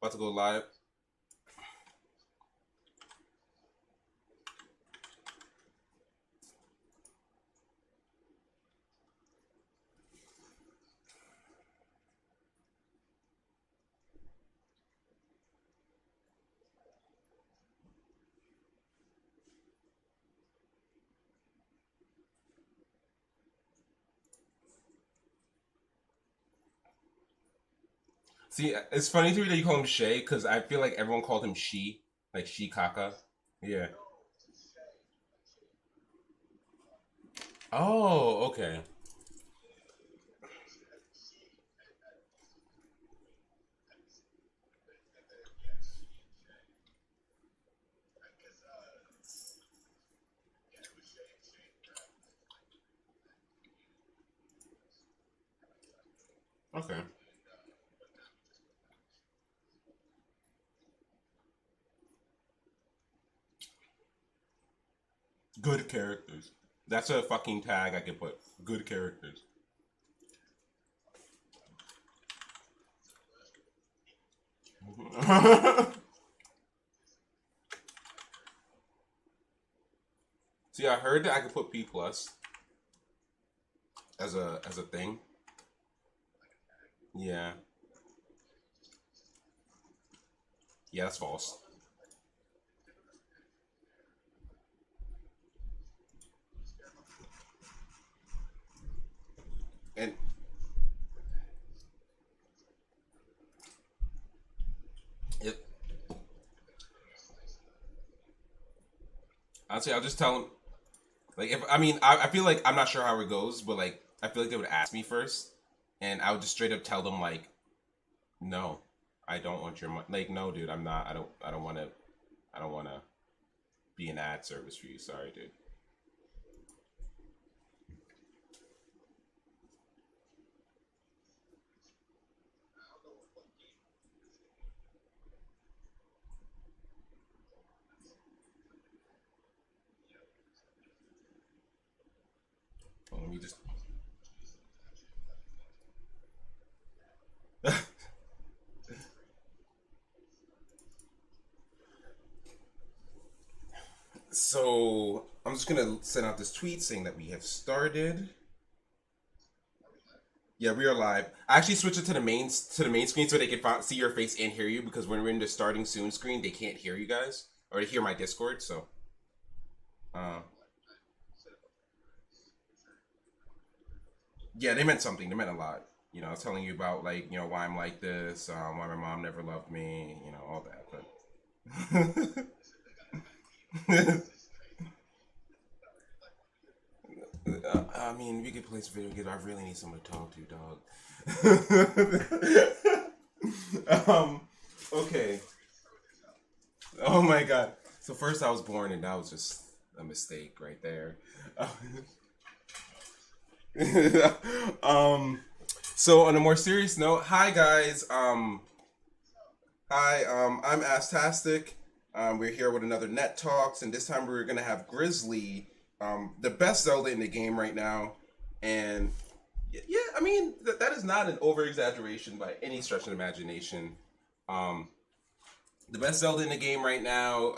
About to go live. See, it's funny to me that you call him Shay because I feel like everyone called him She, like She Kaka. Yeah. Oh, okay. Okay. Good characters. That's a fucking tag I could put. Good characters. See, I heard that I could put P plus as a thing. Yeah. Yeah, that's false. And it, I'll just tell him. Like, if I mean, I feel like I'm not sure how it goes, but like, I feel like they would ask me first, and I would just straight up tell them like, no, I don't want your money. Like, no, dude, I'm not. I don't want to. I don't want to be an ad service for you. Sorry, dude. Well, let me just. So I'm just gonna send out this tweet saying that we have started. Yeah, we are live. I actually switched it to the main screen so they can see your face and hear you because when we're in the starting soon screen, they can't hear you guys or hear my Discord. So, uh, yeah, they meant something. They meant a lot. I was telling you about like why I'm like this, why my mom never loved me, all that. But I mean, we could play some video games. I really need someone to talk to, dog. Okay. Oh my god. So first I was born, and that was just a mistake right there. um. So on a more serious note, hi guys. Hi. I'm Astastic. We're here with another Net Talks, and this time we're gonna have Grzly, the best Zelda in the game right now, and yeah, I mean that is not an over exaggeration by any stretch of the imagination. Um, the best Zelda in the game right now,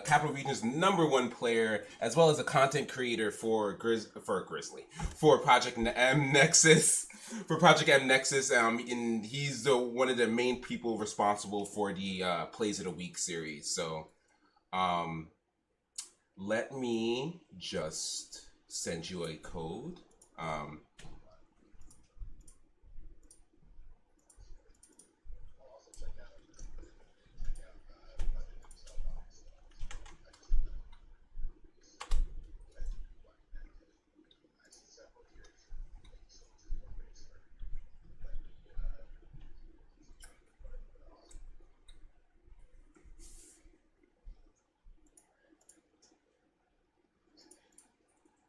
Capital Region's number one player, as well as a content creator for Grizzly, for Project M Nexus, for Project M Nexus. And he's one of the main people responsible for the Plays of the Week series. So, um, let me just send you a code. Um,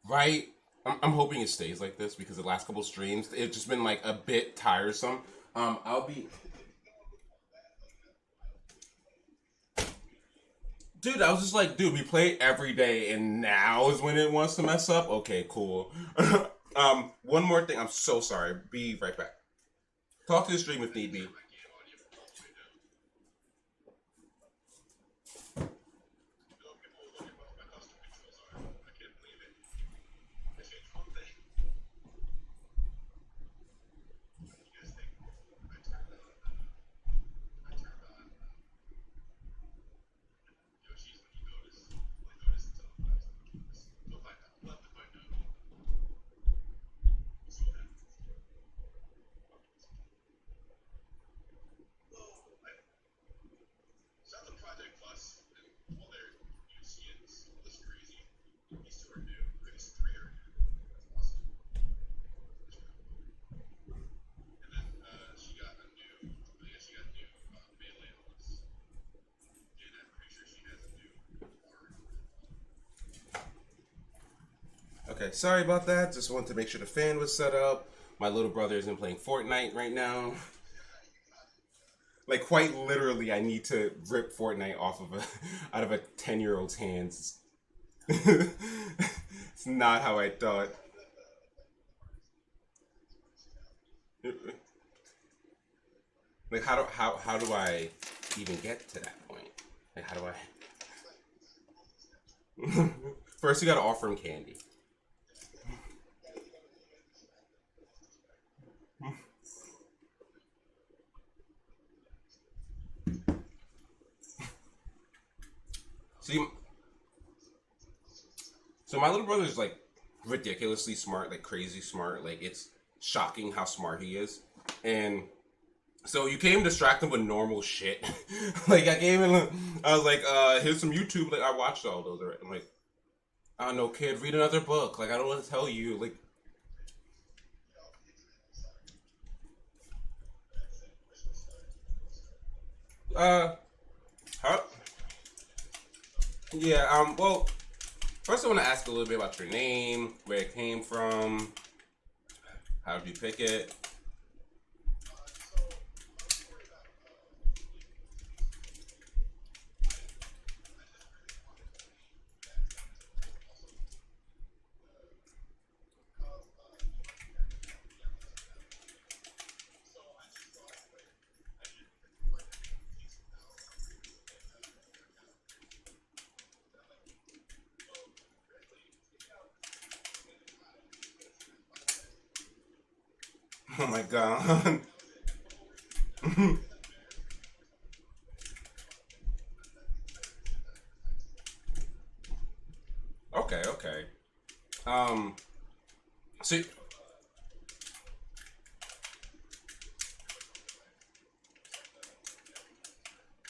right. I'm hoping it stays like this because the last couple streams it's just been like a bit tiresome. I'll be Dude, I was just like, dude, we play every day, and now is when it wants to mess up. Okay, cool. One more thing. I'm so sorry. Be right back. Talk to the stream if need be. Okay, sorry about that. Just wanted to make sure the fan was set up. My little brother isn't playing Fortnite right now. Like quite literally, I need to rip Fortnite off of a out of a 10-year-old's hands. It's not how I thought. Like how do I even get to that point? Like how do I? First, you gotta offer him candy. See, so my little brother is like ridiculously smart, like crazy smart. Like it's shocking how smart he is. And so you can't even distract him with normal shit. Like I gave him, I was like, here's some YouTube. Like I watched all those already. I'm like, I don't know, kid, read another book. Like I don't want to tell you. Like, uh, how? Yeah. Well, first I want to ask a little bit about your name, where it came from, how did you pick it? Oh my god. Okay, okay. Um, so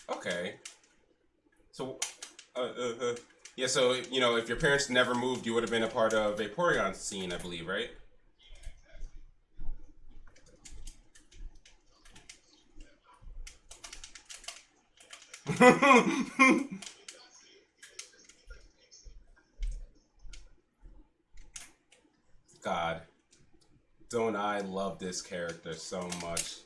okay, so yeah, so if your parents never moved, you would have been a part of a Porygon scene, I believe, right? God, don't I love this character so much?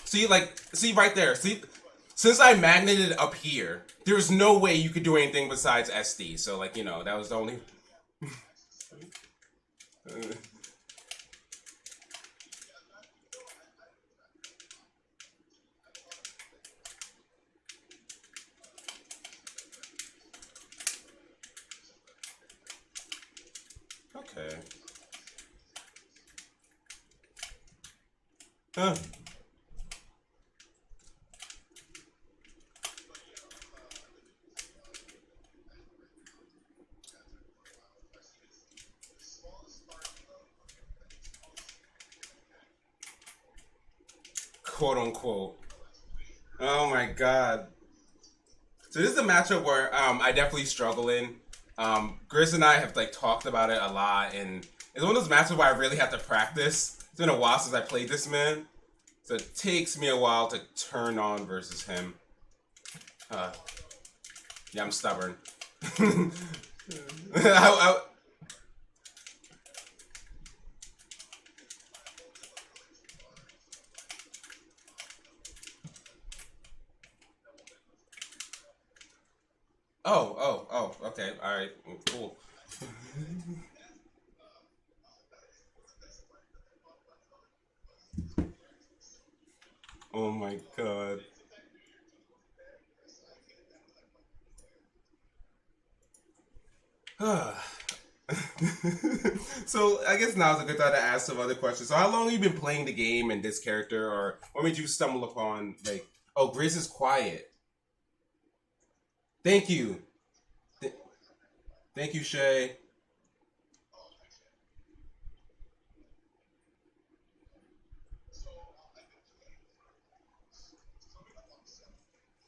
See, like, see right there. See, since I magneted up here, there's no way you could do anything besides SD. So, like, that was the only. Okay. Huh. Quote unquote. Oh my god. So this is a matchup where I definitely struggle in. Grizz and I have like talked about it a lot, and it's one of those matchups where I really have to practice. It's been a while since I played this man, so it takes me a while to turn on versus him. Uh, yeah, I'm stubborn. I, oh. Okay, all right, cool. Oh my god. So I guess now's a good time to ask some other questions. So how long have you been playing the game and this character, or what made you stumble upon like? Oh, Grizz is quiet. Thank you, Th- thank you, Shay.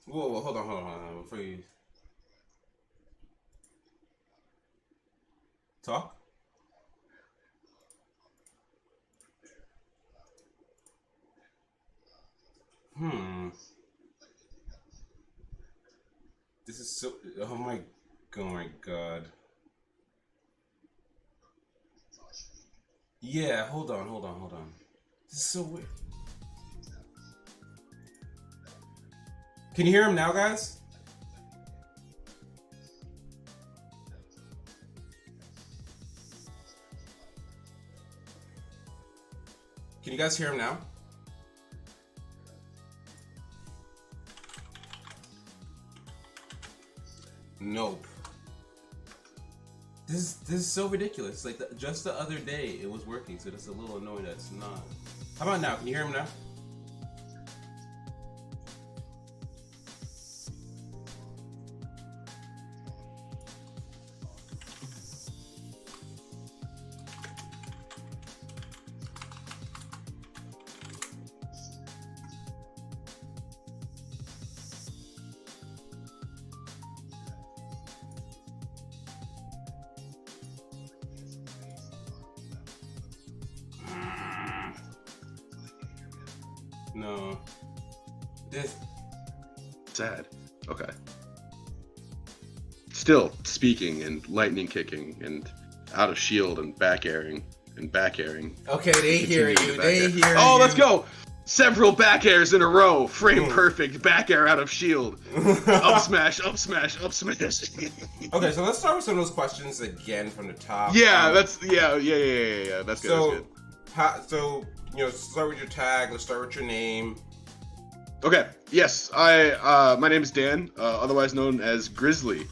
Whoa, hold on, before you. Talk. Hmm. This is so. Oh my god. Yeah. Hold on. Hold on. Hold on. This is so weird. Can you hear him now, guys? Can you guys hear him now? Nope. This is so ridiculous. Like just the other day it was working, so it's a little annoying that it's not. How about now? Can you hear him now? No. This. Sad. Okay. Still speaking and lightning kicking and out of shield and back airing and back airing. Okay, they hear you. They hear you. Oh, let's go! Several back airs in a row. Frame perfect. Back air out of shield. Up smash, up smash, up smash. Okay, so let's start with some of those questions again from the top. Yeah, that's yeah. That's good. So, that's good. so start with your tag. Let's start with your name. Okay. Yes, my name is Dan, otherwise known as Grzly.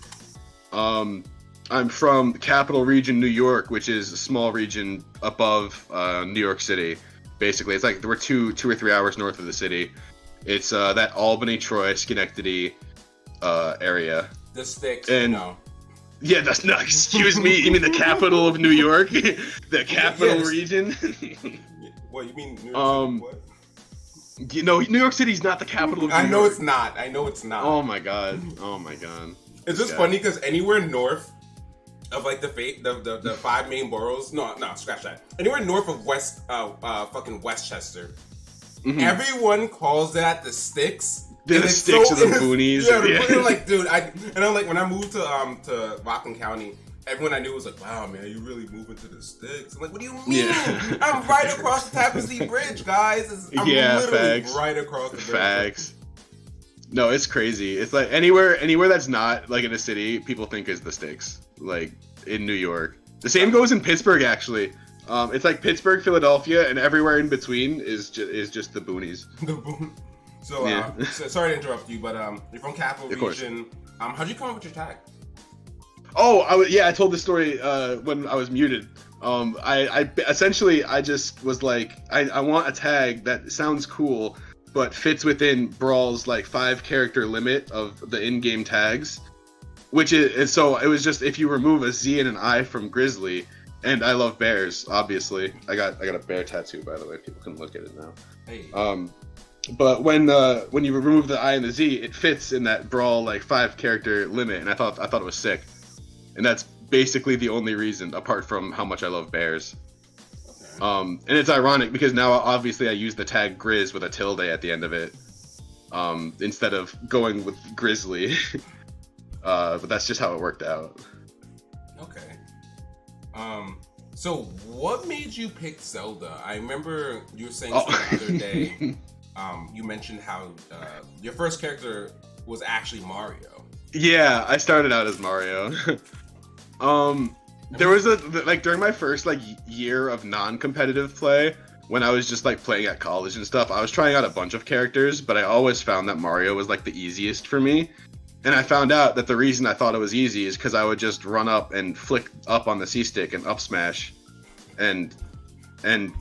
I'm from the Capital Region, New York, which is a small region above New York City. Basically, it's like we're two or 3 hours north of the city. It's that Albany, Troy, Schenectady area. The sticks. And no. Yeah, that's not. Excuse me. You mean the capital of New York? The capital region? What you mean? New York City, what? You know, New York City's not the capital of New York. I know it's not. I know it's not. Oh my god. Oh my god. It's just funny because anywhere north of like the five main boroughs, no, scratch that. Anywhere north of fucking Westchester, everyone calls that the sticks. The sticks of the boonies. Yeah, like, dude, I'm like, when I moved to Rockland County, everyone I knew was like, wow, man, you really moving to the sticks. I'm like, what do you mean? Yeah. I'm right across the Tapestry Bridge, guys. I'm literally facts. right across the bridge. Facts. No, it's crazy. It's like anywhere that's not like in a city, people think is the sticks. Like in New York. The same goes in Pittsburgh, actually. It's like Pittsburgh, Philadelphia, and everywhere in between is just the boonies. The boon. So, sorry to interrupt you, but you're from Capital Region. How'd you come up with your tag? Oh, I told this story when I was muted. I essentially just was like, I want a tag that sounds cool, but fits within Brawl's like 5-character limit of the in-game tags, which is so it was just if you remove a Z and an I from Grzly, and I love bears, obviously. I got a bear tattoo, by the way. People can look at it now. Hey. But when you remove the I and the Z, it fits in that Brawl like 5-character limit, and I thought it was sick. And that's basically the only reason, apart from how much I love bears. Okay. And it's ironic because now obviously I use the tag Grizz with a tilde at the end of it, instead of going with Grzly. But that's just how it worked out. Okay. So what made you pick Zelda? I remember you were saying the other day. You mentioned how your first character was actually Mario. Yeah, I started out as Mario. There was during my first year of non-competitive play, when I was just playing at college and stuff, I was trying out a bunch of characters, but I always found that Mario was the easiest for me. And I found out that the reason I thought it was easy is because I would just run up and flick up on the C-stick and up smash, and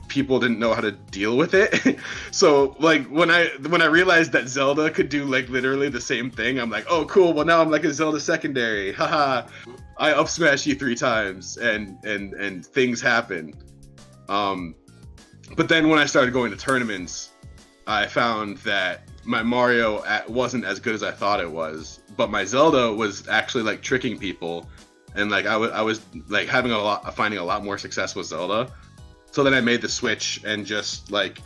people didn't know how to deal with it. So when I realized that Zelda could do literally the same thing, I'm like, oh cool, well now I'm a Zelda secondary. Haha. I up smash you 3 times and things happen. But then when I started going to tournaments, I found that my Mario wasn't as good as I thought it was, but my Zelda was actually tricking people and like I was like finding a lot more success with Zelda. So then I made the switch and just like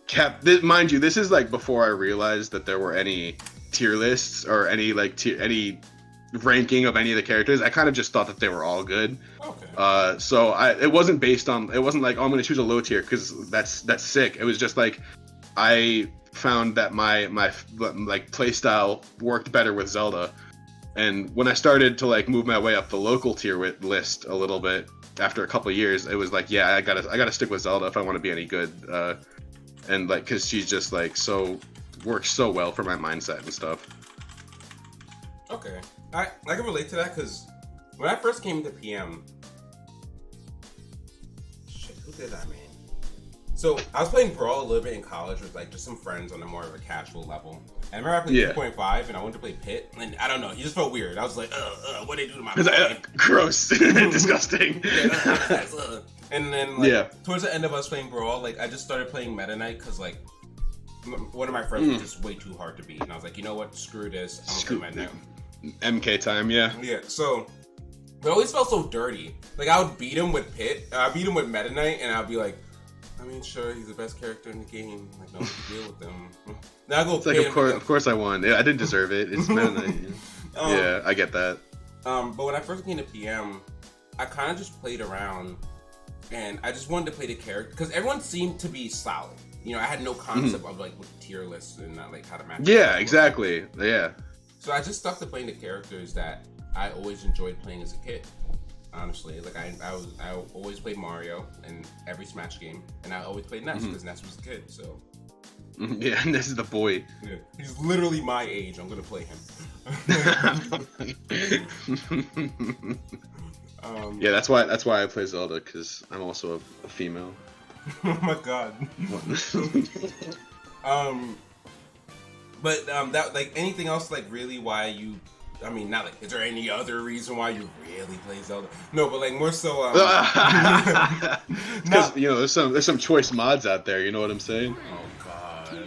kept. Mind you, this is like before I realized that there were any tier lists or any like any ranking of any of the characters. I kind of just thought that they were all good. Okay. So it wasn't based on. It wasn't like, oh, I'm gonna choose a low tier because that's sick. It was just like I found that my like play style worked better with Zelda. And when I started to like move my way up the local tier list a little bit after a couple of years, it was like, yeah, I gotta stick with Zelda if I want to be any good. And like, cause she's just like works so well for my mindset and stuff. Okay, I can relate to that because when I first came to PM, shit, who did that, man? So I was playing Brawl a little bit in college with like just some friends on a more of a casual level. And I remember I played 2.5 and I wanted to play Pit, and I don't know, he just felt weird. I was like, what they do to my body? Gross, disgusting. And then like towards the end of us playing Brawl, like I just started playing Meta Knight because like one of my friends was just way too hard to beat, and I was like, you know what, screw this, I'm gonna play Meta Knight. MK time, yeah. Yeah, so it always felt so dirty. Like I would beat him with Pit, I beat him with Meta Knight, and I'd be like, I mean, sure, he's the best character in the game. Like, no one can deal with him. Now I go. It's like, of course, I won. Yeah, I didn't deserve it. It's Meta Knight. Yeah, I get that. But when I first came to PM, I kind of just played around, and I just wanted to play the character because everyone seemed to be solid. You know, I had no concept of like what tier lists and like how to match. Yeah, exactly. Yeah. So I just stuck to playing the characters that I always enjoyed playing as a kid. Honestly, like I always played Mario in every Smash game, and I always played Ness because Ness was a kid. So yeah, Ness is the boy. Yeah, he's literally my age. I'm gonna play him. Yeah, that's why I play Zelda, because I'm also a female. Oh my god. But that like anything else like really why you. I mean, not like, is there any other reason why you really play Zelda? No, but like more so. Because you know, there's some choice mods out there. You know what I'm saying? Oh god.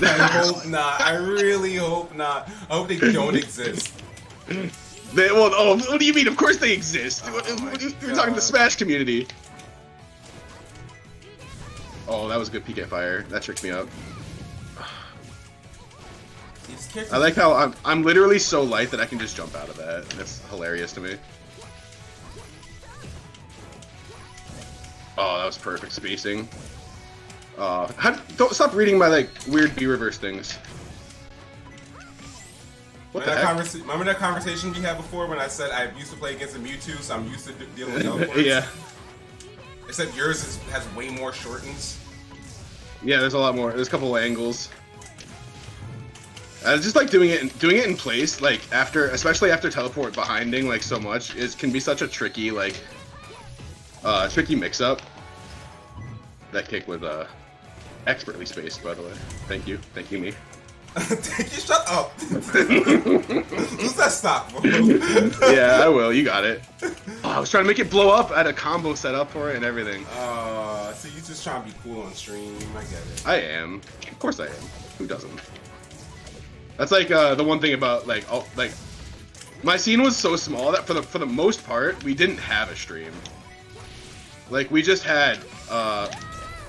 I hope not. I really hope not. I hope they don't exist. What do you mean? Of course they exist. We're talking the Smash community. Oh, that was good PK fire. That tricked me up. I like how I'm literally so light that I can just jump out of that. That's hilarious to me. Oh, that was perfect spacing. Don't stop reading my like weird B reverse things. Remember that conversation we had before when I said I used to play against a Mewtwo, so I'm used to dealing with teleports? Yeah. Except yours has way more shortens. Yeah, there's a lot more. There's a couple of angles. Just like doing it in place, like especially after teleport behinding like so much, can be such a tricky tricky mix-up. That kick was expertly spaced, by the way. Thank you me. Thank you. Shut up. Lose that stock, bro. Yeah, I will. You got it. Oh, I was trying to make it blow up. I had a combo set up for it and everything. So you just trying to be cool on stream. I get it. I am. Of course I am. Who doesn't? That's like the one thing about like my scene was so small that for the most part we didn't have a stream. Like we just had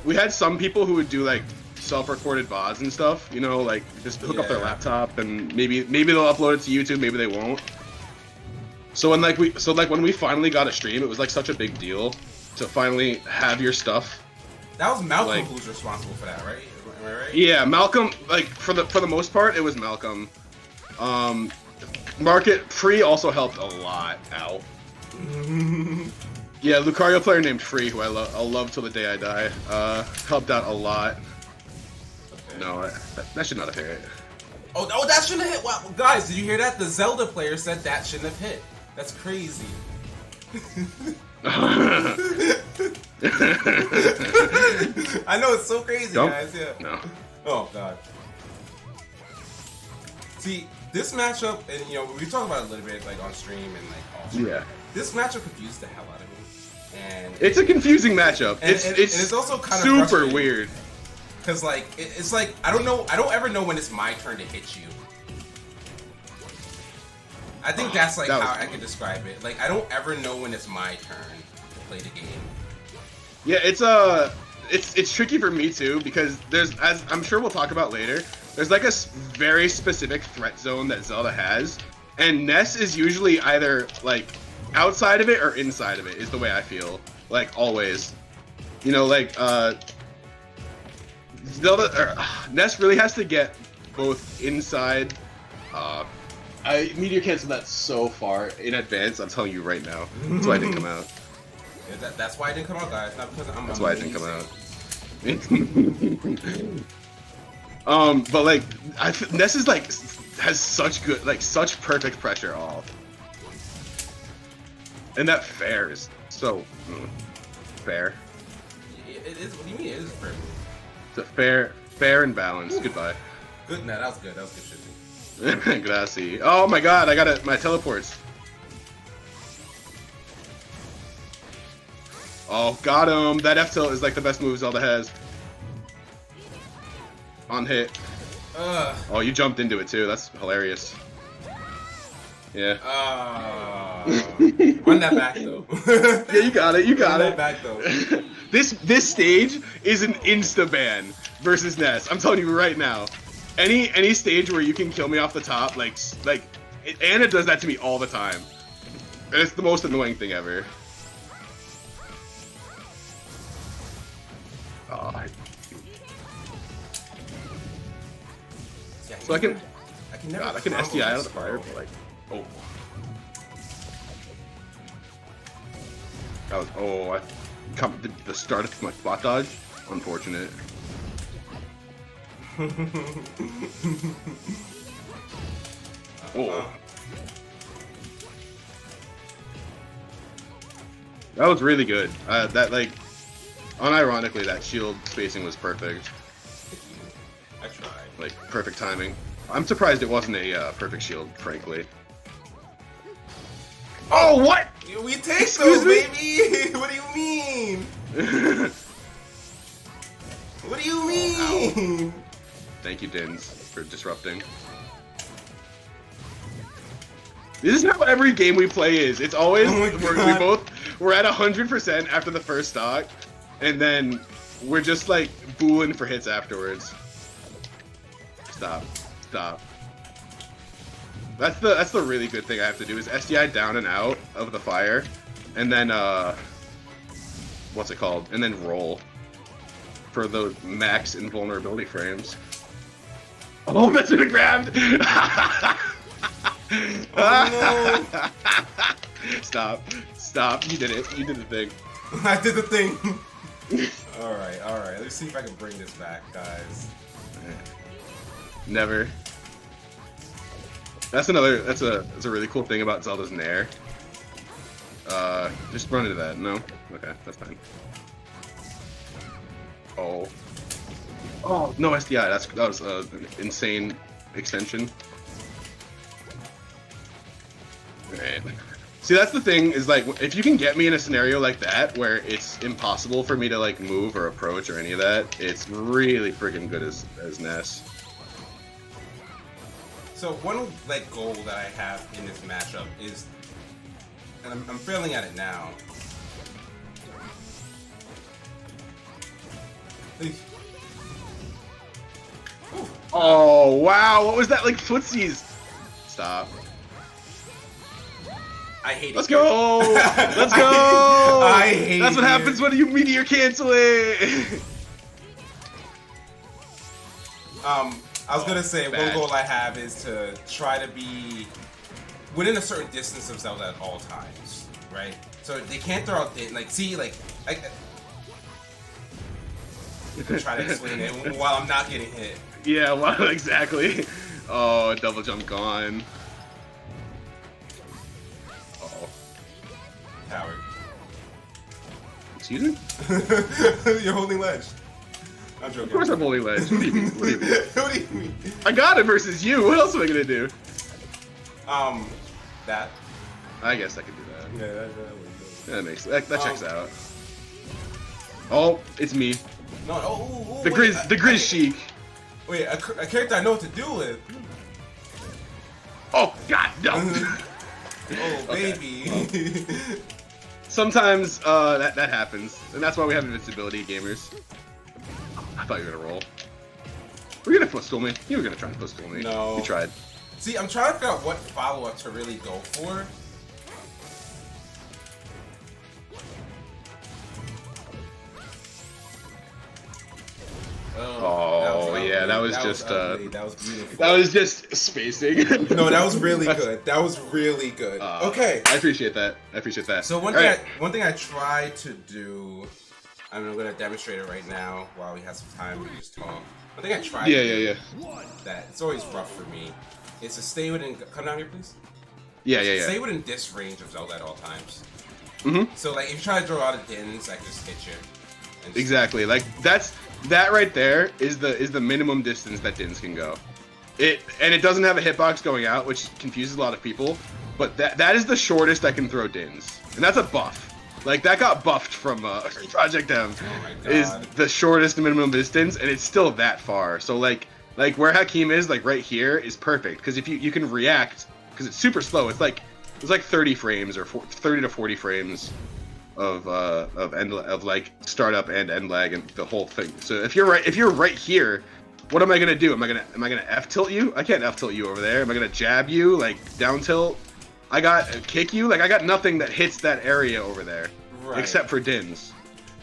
we had some people who would do like self-recorded VODs and stuff, you know, like just hook up their laptop and maybe they'll upload it to YouTube, maybe they won't. So when we finally got a stream, it was like such a big deal to finally have your stuff. That was Malcolm who's responsible for that, right? Am I right? Yeah, Malcolm. Like for the most part, it was Malcolm. Ep.3 also helped a lot out. Yeah, Lucario player named Free, who I'll love till the day I die, helped out a lot. Okay. No, that should not have hit. Oh, that shouldn't have hit. Wow, guys, did you hear that? The Zelda player said that shouldn't have hit. That's crazy. I know, it's so crazy, guys. Yeah. No. Oh god. See, this matchup, and you know, we talked about it a little bit like on stream and like off stream. Yeah. This matchup confused the hell out of me. And it's a confusing matchup. It's also kind of super weird. Cause like it's like I don't ever know when it's my turn to hit you. I think that's like how I can describe it. Like, I don't ever know when it's my turn to play the game. Yeah, it's tricky for me too because there's, as I'm sure we'll talk about later, there's like a very specific threat zone that Zelda has, and Ness is usually either like outside of it or inside of it is the way I feel. Like always, you know, like Ness really has to get both inside. I meteor cancel that so far in advance. I'm telling you right now. That's why I didn't come out. Yeah, that's why it didn't come out, guys. Not because I'm. That's why it didn't come out. But like, Ness is like has such good, like such perfect pressure off, and that fair is so fair. It is. What do you mean? It is fair. It's a fair and balanced. Ooh. Goodbye. Good. Nah, that was good. That was good shit. Grassy. Oh my god, I got it. My teleports. Oh, got him. That F tilt is like the best move Zelda has. On hit. Oh, you jumped into it too. That's hilarious. Yeah. Run that back though. Yeah, you got it. You got Run it. that back though. This stage is an insta ban versus Ness. I'm telling you right now. Any stage where you can kill me off the top, like Anna does that to me all the time, and it's the most annoying thing ever. Oh, Yeah, so I can never. God, I can SDI out of the fire, but like, oh, that was the start of my spot dodge. Unfortunate. Oh. That was really good. That like, unironically, that shield spacing was perfect. I tried. Like perfect timing. I'm surprised it wasn't a perfect shield, frankly. Oh, what? We take those, baby. What do you mean? What do you mean? Oh, thank you, Dins, for disrupting. This is how every game we play is. It's always we're at 100% after the first stock, and then we're just like booing for hits afterwards. Stop. That's the really good thing I have to do is SDI down and out of the fire, and then what's it called? And then roll for the max invulnerability frames. Oh, that's been grabbed! Oh, no. Stop! You did it. You did the thing. I did the thing. All right. Let's see if I can bring this back, guys. Never. That's a really cool thing about Zelda's Nair. Just run into that. No? Okay, that's fine. Oh, no SDI. That was an insane extension. Alright. See, that's the thing, is like, if you can get me in a scenario like that, where it's impossible for me to like move or approach or any of that, it's really freaking good as Ness. So one like goal that I have in this matchup is, and I'm failing at it now. Oh wow! What was that, like footsies? Stop. I hate it. Let's go! Let's go! I hate That's what happens when you meteor cancel it. I was gonna say bad. one goal I have is to try to be within a certain distance of Zelda at all times, right? So they can't throw out like I try to explain it while I'm not getting hit. Yeah, well, exactly. Oh, double jump gone. Uh-oh. Howard. Excuse me? You're holding ledge. I'm joking. Of course I'm holding ledge. What do you mean? What do you mean? What do you mean? I got it versus you. What else am I gonna do? That. I guess I could do that. Yeah, That checks out. Oh, it's me. No, oh, The Grizz Chic. Wait, a character I know what to do with. Oh, God, no. Oh, Okay. baby. Sometimes that happens, and that's why we have invincibility, gamers. I thought you were gonna roll. Were you gonna footstool me? You were gonna try and footstool me. No. You tried. See, I'm trying to figure out what follow-up to really go for. Oh, yeah, that was just ugly. That was beautiful. that was just spacing. No, that was really good. That was really good. Okay. I appreciate that. I appreciate that. So one thing I tried to do, I'm gonna demonstrate it right now while we have some time to just talk. One thing I tried Yeah. that it's always rough for me is to stay within. Come down here, please. Yeah. Stay within this range of Zelda at all times. Mm-hmm. So like, if you try to draw out of dins, I can just hit you. And just, Exactly. Like that right there is the minimum distance that Dins can go. It doesn't have a hitbox going out, which confuses a lot of people. But that is the shortest I can throw Dins, and that's a buff. Like that got buffed from Project M. Oh my God. Is the shortest minimum distance, and it's still that far. So like where Hakim is, like right here, is perfect because if you can react, because it's super slow. It's like 30 frames or 30 to 40 frames of like startup and end lag and the whole thing. So if you're right here, what am I gonna do? Am I gonna F tilt you? I can't F tilt you over there. Am I gonna jab you, like down tilt? I got kick you? Like I got nothing that hits that area over there, Right. except for Dins.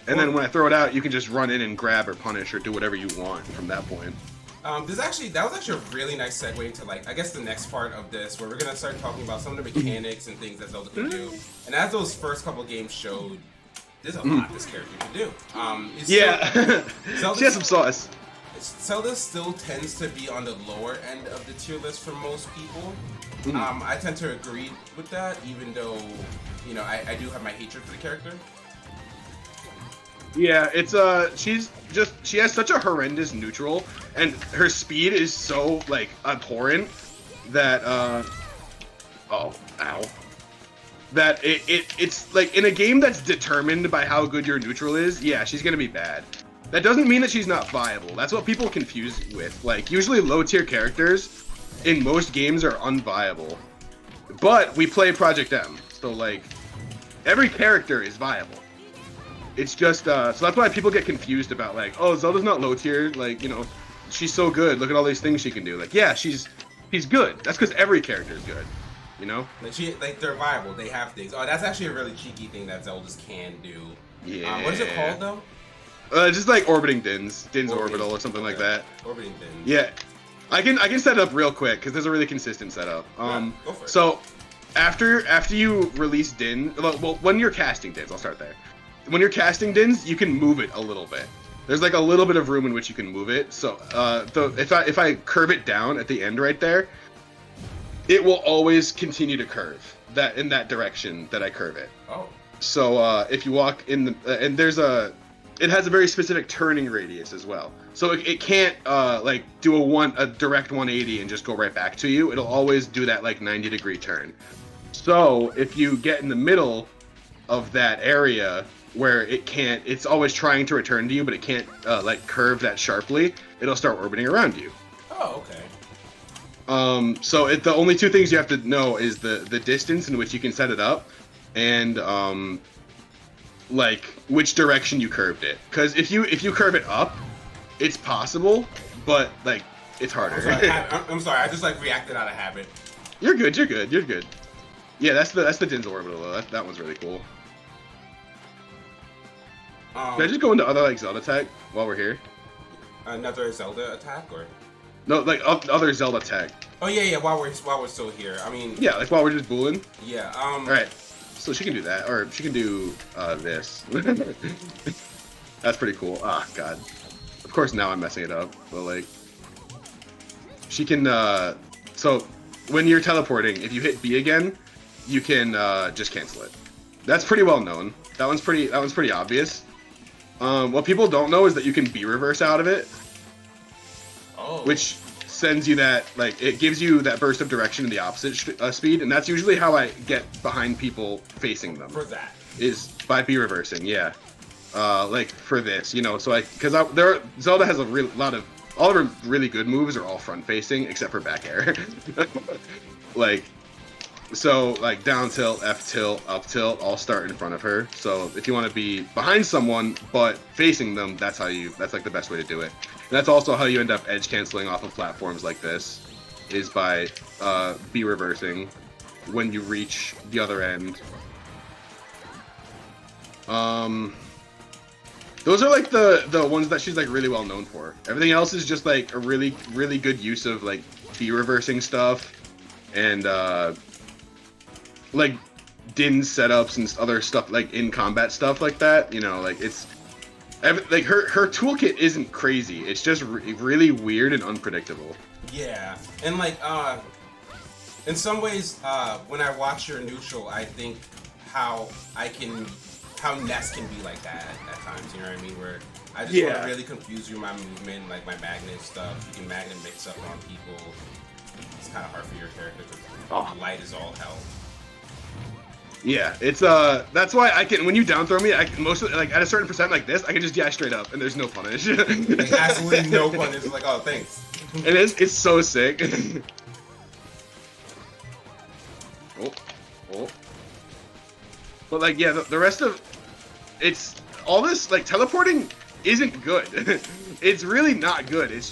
And then when I throw it out, you can just run in and grab or punish or do whatever you want from that point. that was actually a really nice segue into like, I guess, the next part of this, where we're gonna start talking about some of the mechanics and things that Zelda can do. And as those first couple games showed, there's a lot this character can do. She has some sauce. Zelda still tends to be on the lower end of the tier list for most people. Mm-hmm. I tend to agree with that, even though, I do have my hatred for the character. Yeah, it's she has such a horrendous neutral, and her speed is so like abhorrent that that it's like in a game that's determined by how good your neutral is. Yeah, she's gonna be bad. That doesn't mean that she's not viable. That's what people confuse with. Like usually low tier characters in most games are unviable, but we play Project M, so like every character is viable. It's just so that's why people get confused about like, oh, Zelda's not low tier, like, she's so good, look at all these things she can do. Like, yeah, she's good. That's because every character is good, Like they're viable, they have things. Oh, that's actually a really cheeky thing that Zeldas can do. Yeah. What is it called though? Just like orbiting Dins orbital or something like that. Orbiting Dins. Yeah, I can set it up real quick because there's a really consistent setup. Yeah, go for it. So after you release Din, well, when you're casting Dins, I'll start there. When you're casting Dins, you can move it a little bit. There's like a little bit of room in which you can move it. So if I curve it down at the end right there, it will always continue to curve in that direction that I curve it. Oh. So if you walk in the and it has a very specific turning radius as well. So it can't like do a direct 180 and just go right back to you. It'll always do that like 90-degree turn. So if you get in the middle of that area where it's always trying to return to you, but it can't like curve that sharply, it'll start orbiting around you. Oh, okay. So the only two things you have to know is the distance in which you can set it up, and like which direction you curved it. Because if you curve it up, it's possible, but like it's harder. I'm sorry. I just like reacted out of habit. You're good. Yeah, that's the Din's orbital though. That one's really cool. Can I just go into other like Zelda tech while we're here? Another Zelda attack, or No, like other Zelda tech. oh yeah. While we're still here, I mean, Yeah, like while we're just booling. yeah. All right. So she can do that, or she can do this. That's pretty cool. Ah, God. Of course, now I'm messing it up. But like, she can. So when you're teleporting, if you hit B again, you can just cancel it. That's pretty well known. That one's pretty obvious. What people don't know is that you can B reverse out of it. Oh. Which sends you that, like, it gives you that burst of direction in the opposite speed, and that's usually how I get behind people facing them. For that. Is by B reversing, yeah. Like for this, so Zelda has all of her really good moves are all front facing except for back air. Like So like down tilt, F tilt, up tilt, all start in front of her. So if you want to be behind someone but facing them, that's like the best way to do it. And that's also how you end up edge canceling off of platforms like this, is by B reversing when you reach the other end. Those are like the ones that she's like really well known for. Everything else is just like a really good use of like B reversing stuff and like Din setups and other stuff like in combat stuff like that. You know, like it's like her toolkit isn't crazy. It's just really weird and unpredictable. Yeah, and like in some ways, when I watch your neutral, I think how Ness can be like that at times. You know what I mean? Where I just want to really confuse you, my movement, like my magnet stuff. You can magnet mix up on people. It's kind of hard for your character because light is all hell. Yeah, it's that's why I can, when you down throw me, I can mostly like at a certain percent like this, I can just straight up and there's no punish. Like, absolutely no punish. It's like, oh, thanks. It's so sick. oh. But like yeah, the rest of it's all this like teleporting isn't good. It's really not good. It's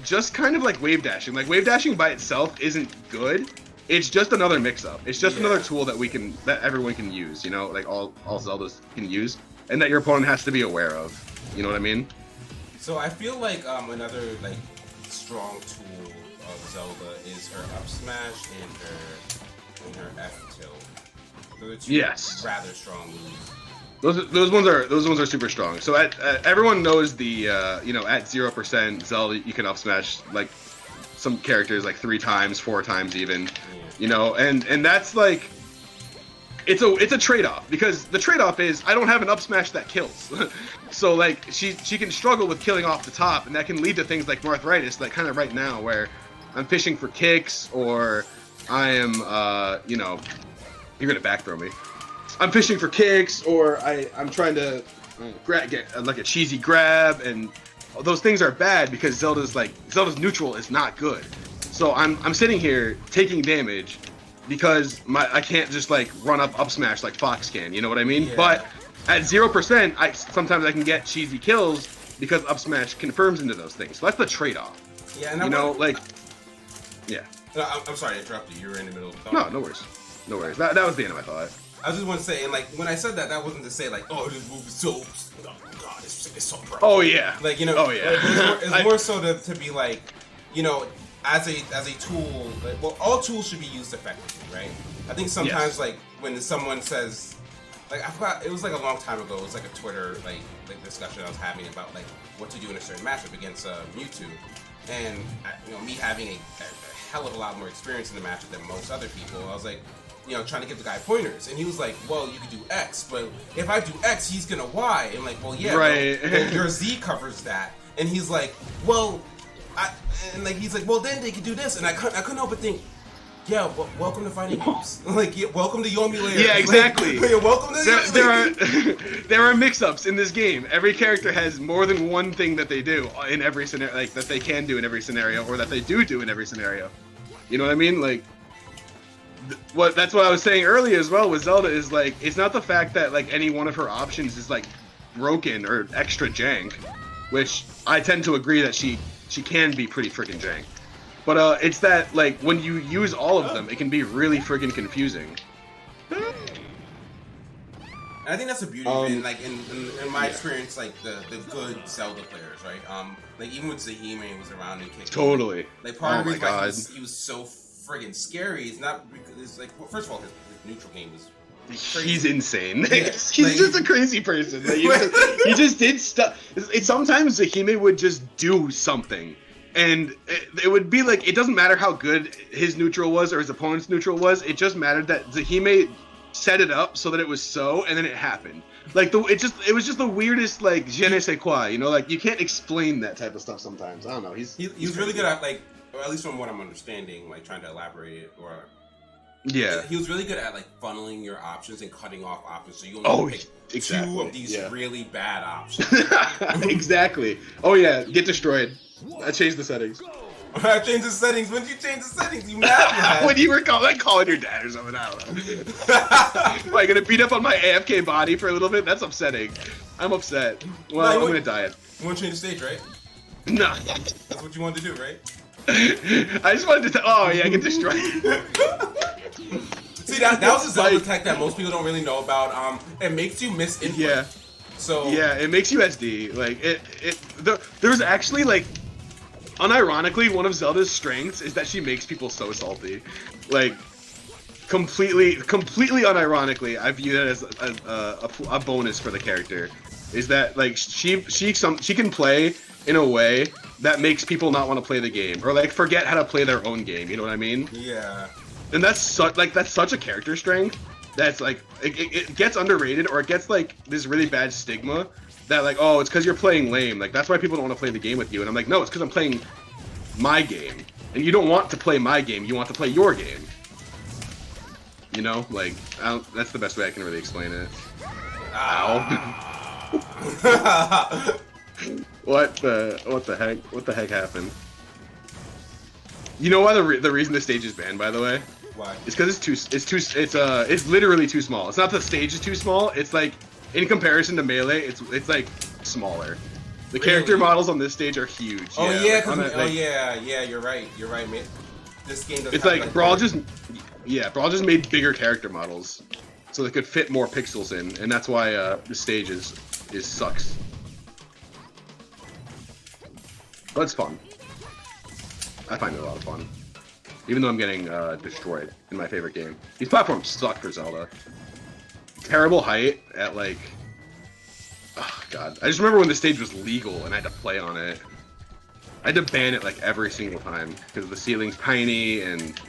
just kind of like wave dashing. Like wave dashing by itself isn't good. It's just another mix-up. It's just another tool that everyone can use. You know, like all Zeldas can use, and that your opponent has to be aware of. You know what I mean? So I feel like another like strong tool of Zelda is her up smash and her F tilt. Those are two rather strong moves. Those ones are super strong. So everyone knows the you know, at 0% Zelda you can up smash like some characters like 3 times, 4 times even. You know, and that's like it's a trade-off, because the trade-off is I don't have an up smash that kills. So like she can struggle with killing off the top, and that can lead to things like Marthritis, like kind of right now where I'm fishing for kicks, or I am you know, you're gonna back throw me. I'm fishing for kicks, or I'm trying to get like a cheesy grab, and those things are bad because Zelda's neutral is not good. So I'm sitting here taking damage because I can't just like run up smash like Fox can, you know what I mean? Yeah. But at 0%, sometimes I can get cheesy kills because up smash confirms into those things. So that's the trade-off. Yeah, and I'm sorry to interrupt you. You were in the middle of talking. No worries. That was the end of my thought. I just want to say, and like when I said that wasn't to say like, oh, this move is so, oh god, it's so pro. Oh yeah. Like, you know. Oh yeah. It's more so to be like, you know, as a tool. Like, well, all tools should be used effectively, right? I think sometimes like when someone says, like, I forgot, it was like a long time ago. It was like a Twitter like discussion I was having about like what to do in a certain matchup against Mewtwo, and you know, me having a hell of a lot more experience in the matchup than most other people, I was like, you know, trying to give the guy pointers, and he was like, well, you could do X, but if I do X, he's gonna Y. And I'm like, well, yeah, right. well, your Z covers that. And he's like, well, he's like, well, then they could do this. And I couldn't help but think, yeah, well, welcome to fighting games. Like, yeah, welcome to Yomi Layer. Yeah, exactly. Like, welcome to there are mix-ups in this game. Every character has more than one thing that they do in every scenario, like that they can do in every scenario, or that they do in every scenario. You know what I mean? Like, that's what I was saying earlier as well with Zelda, is like, it's not the fact that like any one of her options is like broken or extra jank, which I tend to agree that she can be pretty freaking jank, but it's that like when you use all of them, it can be really freaking confusing. And I think that's the beauty of it. Like in my experience, like the good Zelda players, right? Like even with Zahime was around and kicked. Totally. Like part of the reason why he was so friggin' scary. It's not because it's like, well, first of all, his neutral game was crazy. He's insane. Yeah. He's just a crazy person. Like, he just did stuff. Sometimes Zahime would just do something, and it would be like, it doesn't matter how good his neutral was or his opponent's neutral was. It just mattered that Zahime set it up so that it was so, and then it happened. Like it was just the weirdest, like, je ne sais quoi. You know, like you can't explain that type of stuff sometimes. I don't know. He's really good at, like, or at least from what I'm understanding, like trying to elaborate it, or he was really good at like funneling your options and cutting off options, so you only pick 2 of these really bad options. Exactly. Oh yeah, get destroyed. I changed the settings. I changed the settings. When did you change the settings? You mad? When you were calling your dad or something, I don't know. Like, gonna beat up on my AFK body for a little bit? That's upsetting. I'm upset. Well, I'm gonna diet. You want to change the stage, right? No. That's what you wanted to do, right? I just wanted to. Oh yeah, get destroyed. See, that was a Zelda tech that most people don't really know about. It makes you miss input. Yeah. So yeah, it makes you SD. Like there's actually like, unironically, one of Zelda's strengths is that she makes people so salty. Like, completely unironically, I view that as a bonus for the character. Is that like she can play in a way that makes people not want to play the game, or like forget how to play their own game. You know what I mean? Yeah. And that's such a character strength that's like it gets underrated, or it gets like this really bad stigma that like, oh, it's because you're playing lame. Like that's why people don't want to play the game with you. And I'm like, no, it's because I'm playing my game, and you don't want to play my game. You want to play your game. You know, like that's the best way I can really explain it. Ow. What the heck happened? You know why the reason the stage is banned, by the way? Why? It's because it's literally too small. It's not the stage is too small. It's like, in comparison to Melee, it's like smaller. The character models on this stage are huge. Oh yeah, you're right. You're right, man. This game doesn't. It's like Brawl just made bigger character models, so they could fit more pixels in, and that's why the stage is sucks. But it's fun. I find it a lot of fun. Even though I'm getting destroyed in my favorite game. These platforms suck for Zelda. Terrible height at like... Oh god. I just remember when the stage was legal and I had to play on it. I had to ban it like every single time. Because the ceiling's tiny and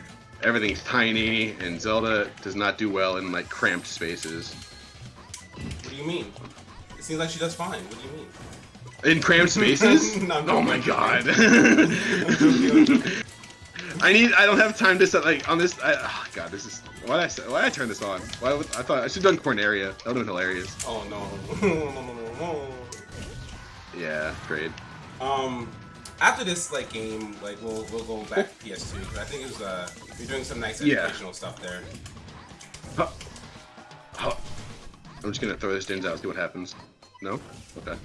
everything's tiny. And Zelda does not do well in like cramped spaces. What do you mean? It seems like she does fine. What do you mean? In cramped spaces? No, oh my god. I don't have time to set like on this. Oh god, this is why did I turn this on? I thought I should have done Corneria. That would have been hilarious. Oh no. Yeah, great. After this like game, like we'll go back to PS2 because I think it was you're doing some nice educational stuff there. I'm just gonna throw this dins out, see what happens. No? Okay.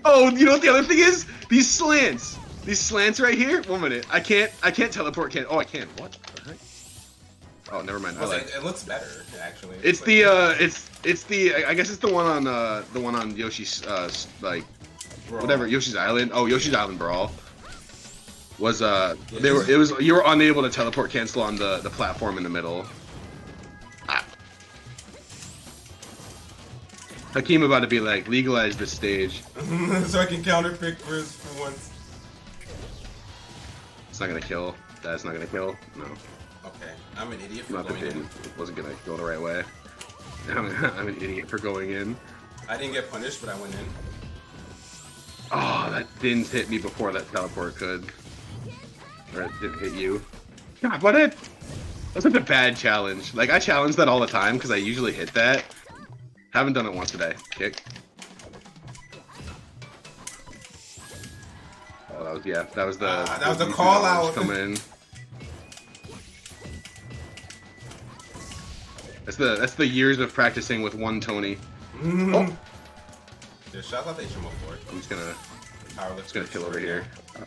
Oh, you know what the other thing is? These slants right here. 1 minute. I can't teleport. Oh, I can. What the heck? Oh, never mind. It looks better actually. It's the I guess it's the one on Yoshi's like Brawl. Whatever, Yoshi's Island. Oh, Yoshi's Island Brawl. Was you were unable to teleport cancel on the platform in the middle. Hakeem about to be like, legalize this stage. So I can counterpick for once. It's not gonna kill. That's not gonna kill. No. Okay. I'm an idiot for not going in. Wasn't gonna go the right way. I'm an idiot for going in. I didn't get punished, but I went in. Oh, that didn't hit me before that teleport could. Or it didn't hit you. God, that's such a bad challenge. Like, I challenge that all the time because I usually hit that. Haven't done it once today. Kick. Oh, that was the call out coming in. That's the years of practicing with one Tony. Oh. There's shots out the HMO for it. I'm just gonna kill over here. Yeah.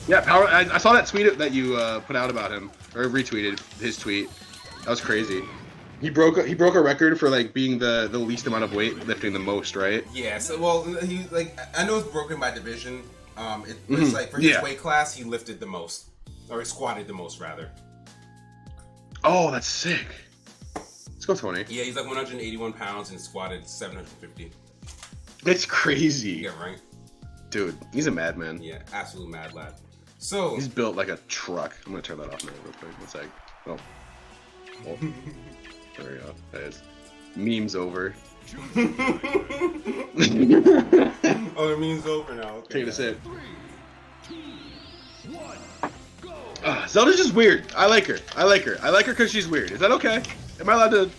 Yeah, Power. I saw that tweet that you put out about him, or retweeted his tweet. That was crazy. He broke a record for like being the least amount of weight lifting the most, right? Yeah. So he like I know it's broken by division. It's like for his weight class he lifted the most, or he squatted the most rather. Oh, that's sick. Let's go, Tony. Yeah, he's like 181 pounds and squatted 750. That's crazy. Yeah, right. Dude, he's a madman. Yeah, absolute mad lad. So he's built like a truck. I'm gonna turn that off now real quick. One sec. Oh. There we go. That is. Meme's over. Oh, the meme's over now. Okay. Take a sip. Zelda's just weird. I like her. I like her because she's weird. Is that okay? Am I allowed to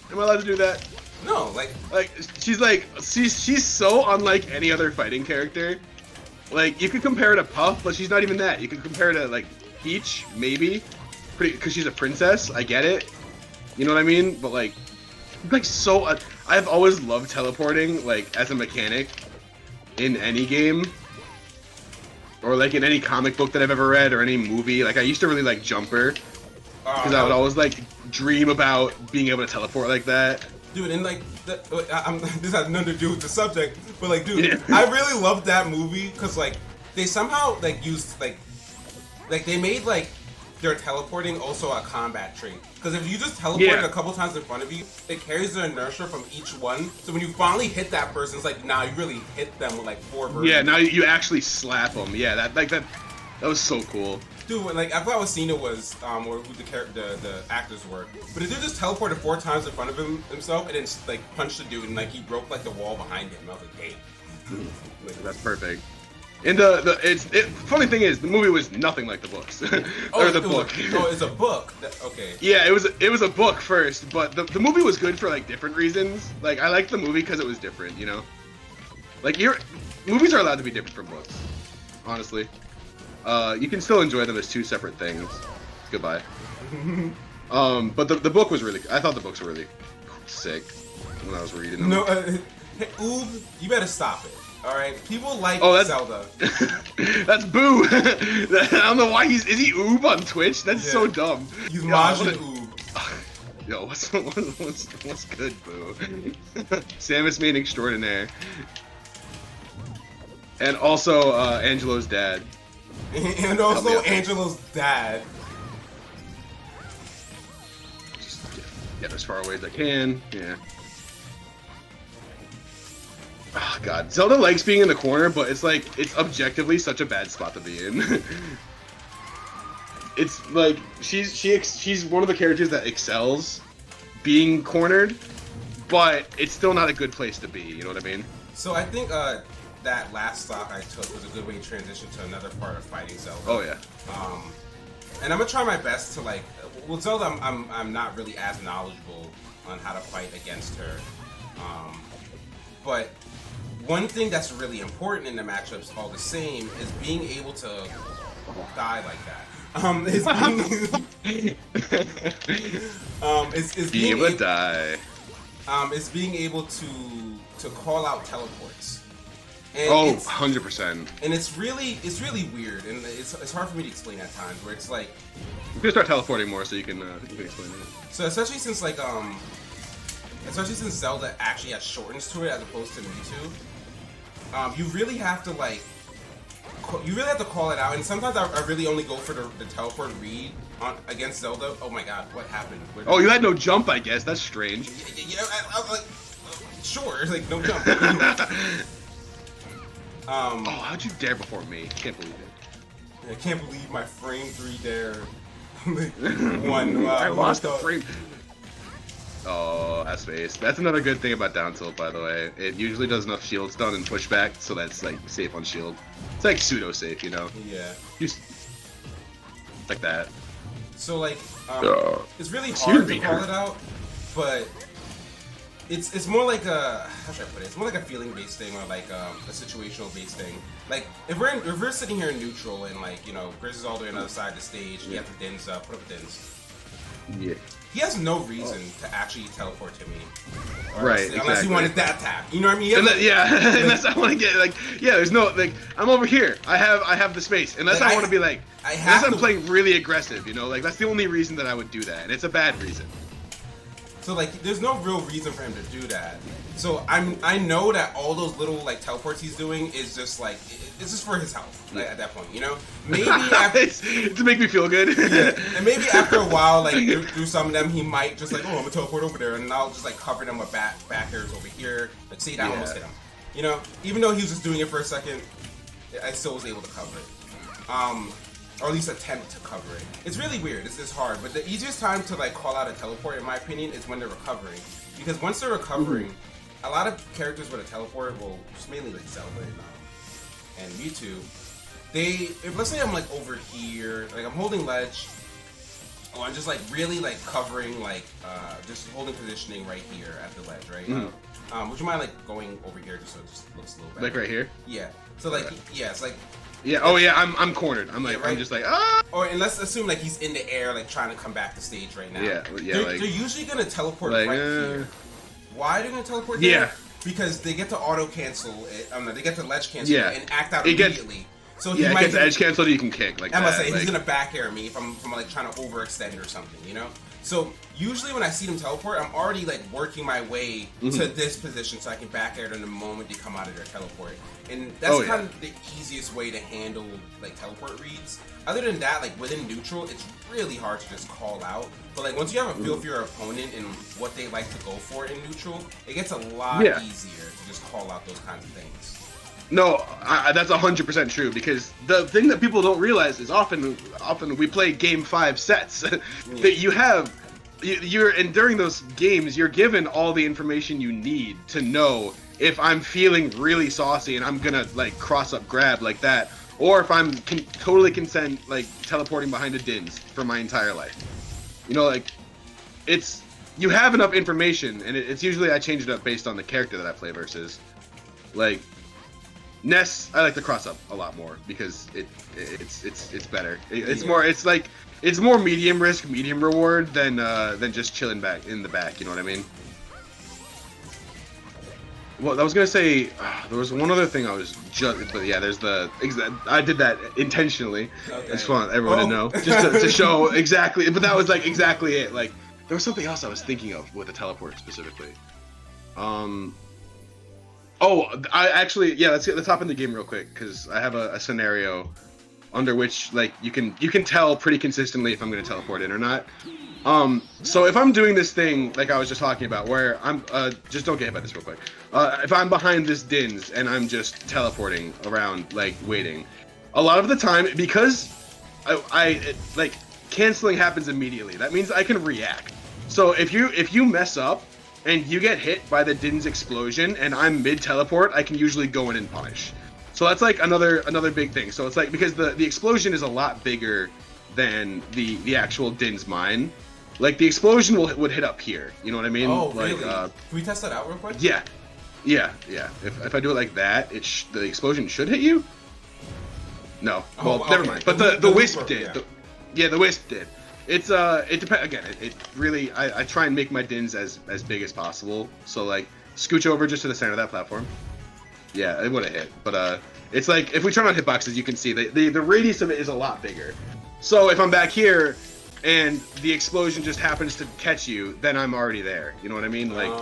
do that? No, Like she's so unlike any other fighting character. Like you could compare her to Puff, but she's not even that. You could compare her to like Peach, maybe, because she's a princess. I get it. You know what I mean? But like so, I've always loved teleporting, like as a mechanic, in any game, or like in any comic book that I've ever read, or any movie. Like I used to really like Jumper, because I would always like dream about being able to teleport like that. dude, and like, this has nothing to do with the subject, but like, dude, yeah. I really loved that movie because like they somehow like used like they made like their teleporting also a combat trait. Because if you just teleport a couple times in front of you, it carries the inertia from each one. So when you finally hit that person, it's like, nah, you really hit them with like 4 versions. Yeah, now you actually slap them. Yeah, that was so cool. Dude, like I forgot what scene it was, or who the actors were. But if they just teleported 4 times in front of himself and then like punched the dude and like he broke like the wall behind him. I was like, hey. That's perfect. And funny thing is, the movie was nothing like the books, or the book. It's a book. Okay. Yeah, it was a book first, but the movie was good for like different reasons. Like I liked the movie because it was different, you know. Like movies are allowed to be different from books, honestly. You can still enjoy them as 2 separate things. Goodbye. But the book was really. I thought the books were really sick when I was reading them. No, hey, Oob, you better stop it. All right, people like Zelda. That's Boo. I don't know why is he Oob on Twitch? That's so dumb. He's Majin Oob. Yo, what's good, Boo? Samus main extraordinaire. And also Angelo's dad. And also Angelo's dad. Just get as far away as I can. Yeah. Oh god, Zelda likes being in the corner, but it's like it's objectively such a bad spot to be in. It's like she's one of the characters that excels being cornered, but it's still not a good place to be. You know what I mean? So I think that last stock I took was a good way to transition to another part of fighting Zelda. Oh yeah. And I'm gonna try my best to like. Well, Zelda, I'm not really as knowledgeable on how to fight against her, but one thing that's really important in the matchups all the same is being able to die like that. Is being able to die. Is being able to call out teleports. And 100%. And it's really weird, and it's hard for me to explain at times. Where it's like you can start teleporting more, so you can explain it. So especially since Zelda actually has shortens to it as opposed to Mewtwo. You really have to call it out, and sometimes I really only go for the teleport read against Zelda. Oh my god, what happened? You had no jump, I guess. That's strange. Yeah, I was like, sure, like no jump. How'd you dare before me? Can't believe it. I can't believe my frame 3 dare. I lost the frame. Oh, that's space. That's another good thing about down tilt, by the way. It usually does enough shield stun and pushback, so that's like safe on shield. It's like pseudo safe, you know? Yeah. Like that. So like, it's really hard to call it out, but it's more like a, how should I put it? It's more like a feeling based thing or like a situational based thing. Like if we're sitting here in neutral and like, you know, Grizz is all the way on the other side of the stage, you have to Dins put up Dins. Yeah. He has no reason to actually teleport to me. Right, unless he wanted that tap. You know what I mean? Unless I want to get there's no I'm over here. I have the space. Unless I want to be unless I'm playing really aggressive, you know, that's the only reason that I would do that, and it's a bad reason. So like, there's no real reason for him to do that. So I know that all those little like teleports he's doing is just like it's just for his health at that point, you know. Maybe after to make me feel good. Yeah, and maybe after a while, like through some of them, he might just like, I'm gonna teleport over there, and I'll just like cover them with back airs over here. Like, see, that almost hit him. You know, even though he was just doing it for a second, I still was able to cover it. Or at least attempt to cover it. It's really weird. It's hard, but the easiest time to like call out a teleport, in my opinion, is when they're recovering. Because once they're recovering, a lot of characters with a teleport, well, just mainly like Zelda and Mewtwo, if let's say I'm like over here, like I'm holding ledge, Oh, I'm just like really like covering like just holding positioning right here at the ledge, right? Would you mind like going over here just so it just looks a little better? Like right here? Yeah. So like yeah, it's like yeah. Oh yeah, I'm cornered. I'm like yeah, right? I'm just like ah. Or and let's assume like he's in the air like trying to come back to stage right now. Yeah. They're usually gonna teleport like, right here. Why are they gonna teleport yeah. there? Because they get to auto cancel it. They get to ledge cancel it and act out immediately. So he yeah, might it gets edge canceled. You can kick like I must that. say like, he's gonna back air me if I'm like trying to overextend or something, you know. So usually when I see them teleport, I'm already like working my way to this position so I can back air them the moment they come out of their teleport, and that's kind of the easiest way to handle like teleport reads. Other than that, like within neutral, it's really hard to just call out. But like once you have a feel for your opponent and what they like to go for in neutral, it gets a lot easier to just call out those kinds of things. No, that's 100% true, because the thing that people don't realize is often we play game 5 sets that you're and during those games you're given all the information you need to know if I'm feeling really saucy and I'm gonna like cross up grab like that, or if I'm totally content like teleporting behind a Dins for my entire life. You know, like you have enough information, and it's usually I change it up based on the character that I play versus like. Ness, I like to cross up a lot more because it's better. It's more it's more medium risk, medium reward than just chilling back in the back. You know what I mean? Well, I was gonna say there was one other thing I was just, but yeah, there's I did that intentionally. Okay. I just want everyone to know, just to show exactly. But that was like exactly it. Like there was something else I was thinking of with the teleport specifically. Oh, I actually, yeah. Let's hop in the game real quick because I have a scenario under which like you can tell pretty consistently if I'm going to teleport in or not. So if I'm doing this thing like I was just talking about, where I'm just don't get hit by this real quick. If I'm behind this Dins and I'm just teleporting around like waiting, a lot of the time because I like canceling happens immediately. That means I can react. So if you mess up and you get hit by the Din's explosion and I'm mid teleport, I can usually go in and punish. So that's like another big thing. So it's like because the explosion is a lot bigger than the actual Din's mine. Like the explosion would hit up here. You know what I mean? Oh, like, really? Can we test that out real quick? Yeah. If I do it like that, the explosion should hit you. No. Well, never mind. But the wisp did. The wisp did. It depends again. It really I try and make my Dins as big as possible. So like scooch over just to the center of that platform. Yeah, it would have hit. But it's like if we turn on hitboxes, you can see the radius of it is a lot bigger. So if I'm back here and the explosion just happens to catch you, then I'm already there. You know what I mean? Like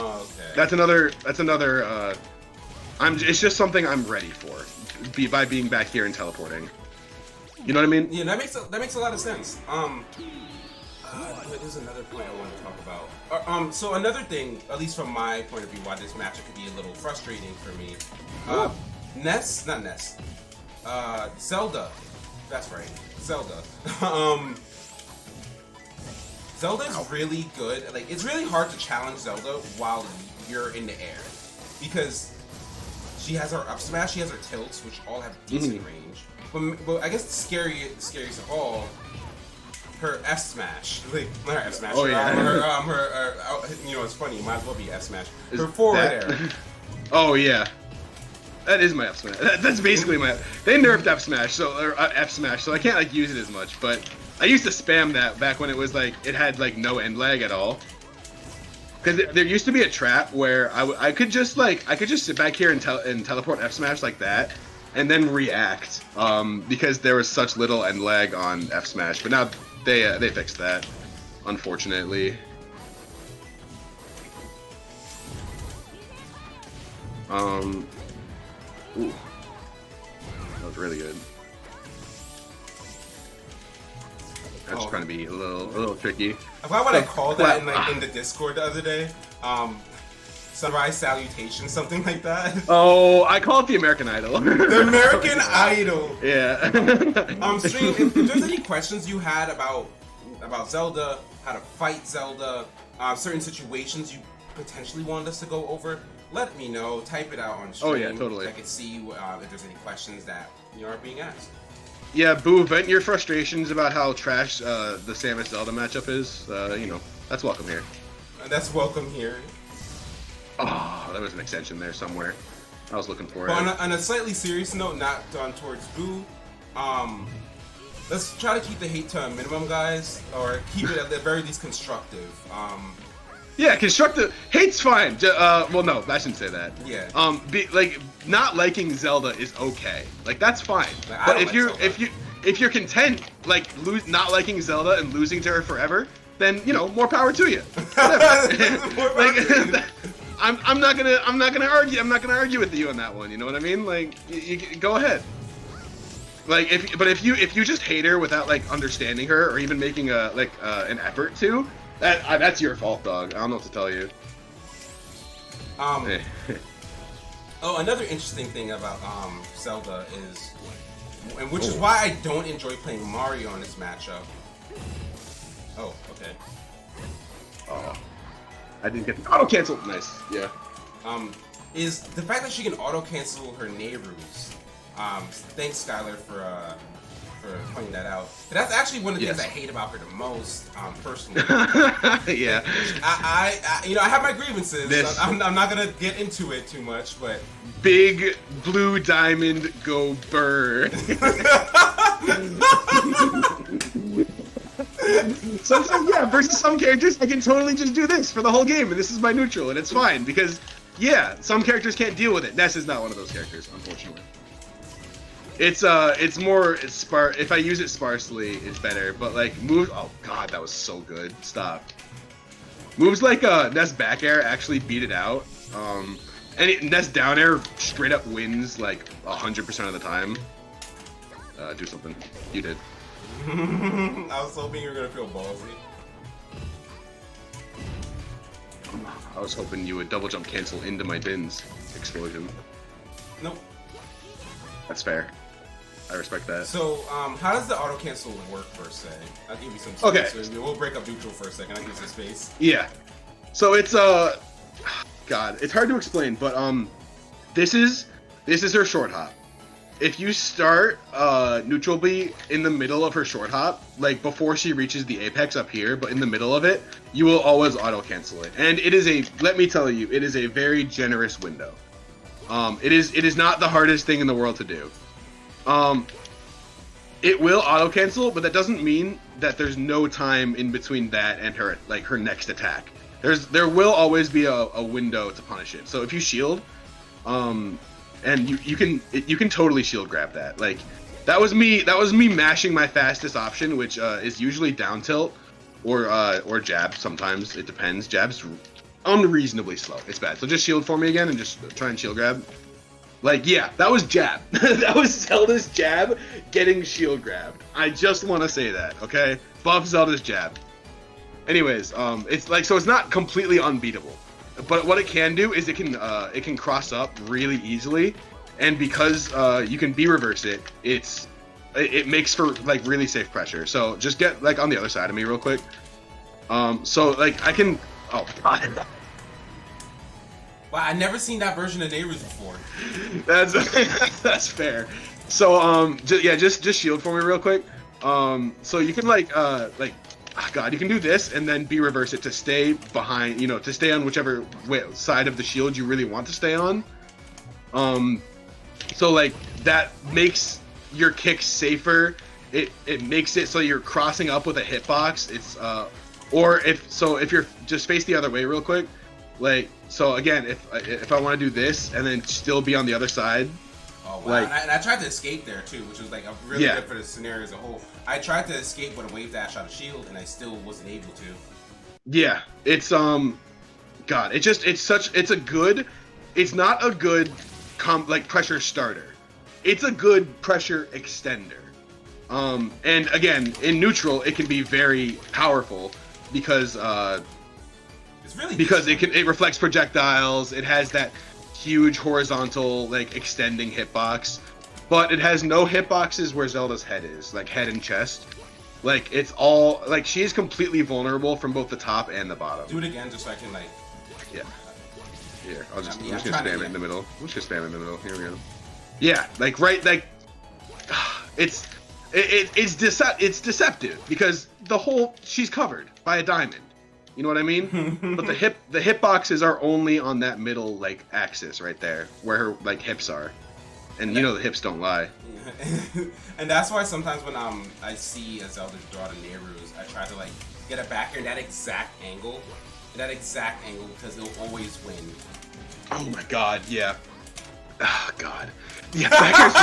that's another. It's just something I'm ready for, by being back here and teleporting. You know what I mean? Yeah, that makes a lot of sense. There's another point I want to talk about. So another thing, at least from my point of view, why this matchup could be a little frustrating for me. Zelda. That's right, Zelda. Zelda's really good. Like, it's really hard to challenge Zelda while you're in the air, because she has her up smash, she has her tilts, which all have decent range. But I guess the scariest of all, her F smash. Like, not her F smash. Oh yeah. You know, it's funny. It might as well be F smash. Her forward air. Oh yeah. That is my F smash. That's basically my. They nerfed F smash, F smash, so I can't like use it as much. But I used to spam that back when it was like it had like no end lag at all. Because there used to be a trap where I could just sit back here and teleport F smash like that, and then react. Because there was such little end lag on F smash, but now they fixed that, unfortunately. Ooh, that was really good. That's trying to be a little tricky. I forgot what I called that in the Discord the other day. Sunrise salutation, something like that. Oh, I call it the American Idol. The American Idol. Yeah. Stream. If there's any questions you had about Zelda, how to fight Zelda, certain situations you potentially wanted us to go over, let me know. Type it out on stream. Oh yeah, totally. I can see if there's any questions that are being asked. Yeah, Boo, vent your frustrations about how trash the Samus Zelda matchup is. You know, that's welcome here. That's welcome here. Oh, there was an extension there somewhere. I was looking for it. But on a slightly serious note, not done towards Boo, let's try to keep the hate to a minimum, guys, or keep it at the very least constructive. Yeah, constructive hate's fine. Well, no, I shouldn't say that. Yeah. Like not liking Zelda is okay. Like that's fine. Like, but if you're content like not liking Zelda and losing to her forever, then you know more power to you. Like, I'm not gonna argue with you on that one. You know what I mean? Like you go ahead. Like if you just hate her without like understanding her or even making an effort to. That's your fault, dog. I don't know what to tell you. Oh, another interesting thing about Zelda is, and which is why I don't enjoy playing Mario in this matchup. Oh, okay. Oh, I didn't get the auto cancel. Nice, yeah. Is the fact that she can auto cancel her Nehrus. Thanks, Skylar, for pointing that out. But that's actually one of the things I hate about her the most, personally. Yeah. I you know, I have my grievances. So I'm not gonna get into it too much, but big blue diamond go burn. Sometimes, yeah, versus some characters, I can totally just do this for the whole game, and this is my neutral, and it's fine because, yeah, some characters can't deal with it. Ness is not one of those characters, unfortunately. It's if I use it sparsely, it's better. But like moves, oh god, that was so good. Stop. Moves like Ness back air actually beat it out. And Ness down air straight up wins like 100% of the time. Do something. You did. I was hoping you were gonna feel ballsy. I was hoping you would double jump cancel into my Din's explosion. Nope. That's fair. I respect that. So, how does the auto cancel work per se? I'll give you some space. Okay. So we'll break up neutral for a second. I'll give you some space. Yeah. So it's God, it's hard to explain, but this is her short hop. If you start neutral B in the middle of her short hop, like before she reaches the apex up here, but in the middle of it, you will always auto cancel it. And it is let me tell you, it is a very generous window. It is not the hardest thing in the world to do. It will auto cancel, but that doesn't mean that there's no time in between that and her next attack. There will always be a window to punish it. So if you shield, and you can totally shield grab that. Like that was me mashing my fastest option, which is usually down tilt or jab. Sometimes it depends. Jab's unreasonably slow. It's bad. So just shield for me again and just try and shield grab. Like, yeah, that was jab. That was Zelda's jab getting shield grabbed. I just want to say that, okay? Buff Zelda's jab. Anyways, it's like, so it's not completely unbeatable. But what it can do is it can cross up really easily. And because you can B-reverse it, it makes for, like, really safe pressure. So just get, like, on the other side of me real quick. So, like, I can... Oh, God. Wow, I've never seen that version of Nehrus before. That's fair. So just shield for me real quick. So you can God, you can do this and then B-reverse it to stay behind, you know, to stay on whichever side of the shield you really want to stay on. So like that makes your kicks safer. It makes it so you're crossing up with a hitbox. It's or if you're just face the other way real quick. Like, so again, if I want to do this and then still be on the other side. Oh, wow. Like, and I tried to escape there too, which was like a really good for the scenario as a whole. I tried to escape with a wave dash out of shield, and I still wasn't able to. Yeah, it's God, it's not a good pressure starter. It's a good pressure extender. And again, in neutral, it can be very powerful because it reflects projectiles. It has that huge horizontal extending hitbox, but it has no hitboxes where Zelda's head is, like head and chest. Like it's all she is completely vulnerable from both the top and the bottom. Do it again, just so I can Yeah. Here, I'm just gonna spam it in the middle. I'm just gonna spam it in the middle. Here we go. Yeah, it's It's deceptive because she's covered by a diamond. You know what I mean? But the hitboxes are only on that middle like axis right there where her like hips are, and you know the hips don't lie. And that's why sometimes when I see a Zelda draw the Nehrus, I try to like get a backer in that exact angle, because they'll always win. Oh my god, yeah. Oh god, yeah. Backers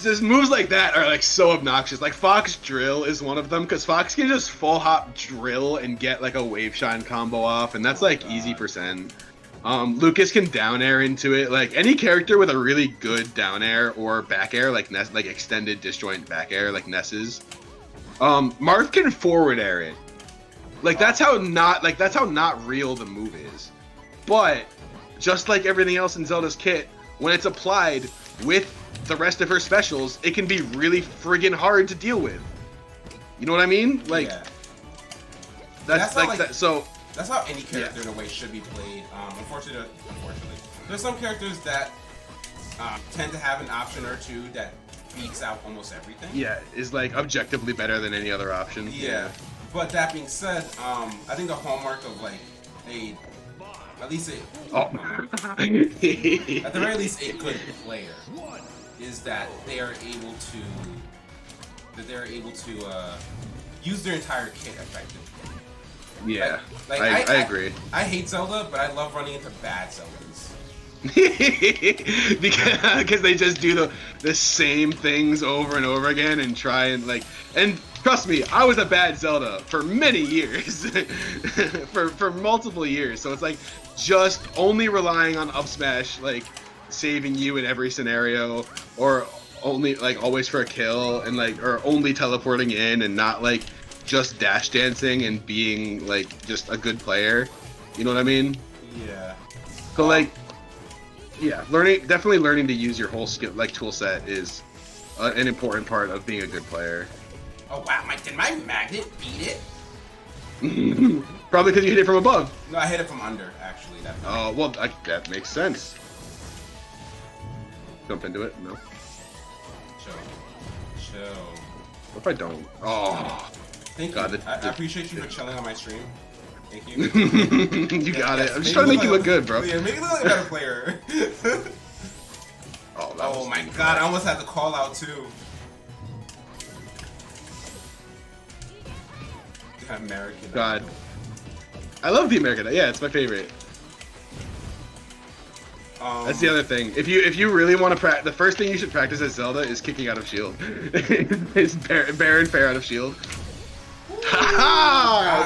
just moves like that are like so obnoxious. Like Fox Drill is one of them because Fox can just full hop drill and get like a wave shine combo off, and that's like easy %. Lucas can down air into it. Like any character with a really good down air or back air, like Ness, like extended disjoint back air, like Ness's. Marth can forward air it. Like that's how not real the move is. But just like everything else in Zelda's kit, when it's applied with the rest of her specials, it can be really friggin' hard to deal with. You know what I mean? Like that's like that. So that's how any character in a way should be played. Unfortunately, there's some characters that tend to have an option or two that beats out almost everything. Yeah, is like objectively better than any other option. Yeah. But that being said, I think the hallmark of like at the very least a good player is that they are able to use their entire kit effectively. Yeah, like I agree. I hate Zelda, but I love running into bad Zeldas. because they just do the same things over and over again and try and like, and trust me, I was a bad Zelda for many years, for multiple years. So it's like just only relying on up smash, like saving you in every scenario, or only like always for a kill, and like or only teleporting in and not like just dash dancing and being like just a good player. You know what I mean? Yeah. So like, yeah, definitely learning to use your whole skill like tool set is an important part of being a good player. Oh wow, did my magnet beat it? Probably because you hit it from above. No, I hit it from under, actually. Oh, well, that makes sense. Jump into it? No. Chill. What if I don't? Oh. Thank you. I appreciate you for chilling on my stream. Thank you. You got it. I'm just trying to make you look good, bro. Yeah, make me look like a better player. Oh my god, I almost had to call out too. American. God. I love the American. Yeah, it's my favorite. That's the other thing. If you really want to practice, the first thing you should practice as Zelda is kicking out of shield. It's Baron fair out of shield. Ha!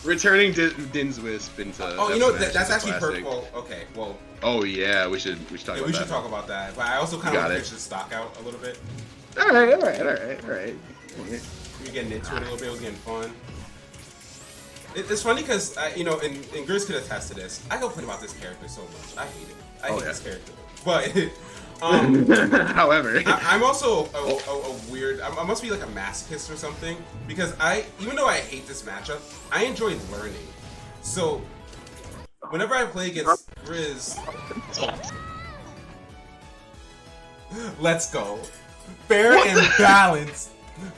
Returning Din's Wisp into. Oh, you know that's actually perfect. Well, okay, well. Oh yeah, we should talk about that. We should talk about that. But I also kind of pitch the stock out a little bit. All right. We're getting into it a little bit. It was getting fun. It's funny because you know, and Grzly could attest to this. I complain about this character so much. I hate it. I hate this character. But however, I'm also a weird. I must be like a masochist or something because even though I hate this matchup, I enjoy learning. So whenever I play against Grizz, let's go. Fair and balanced.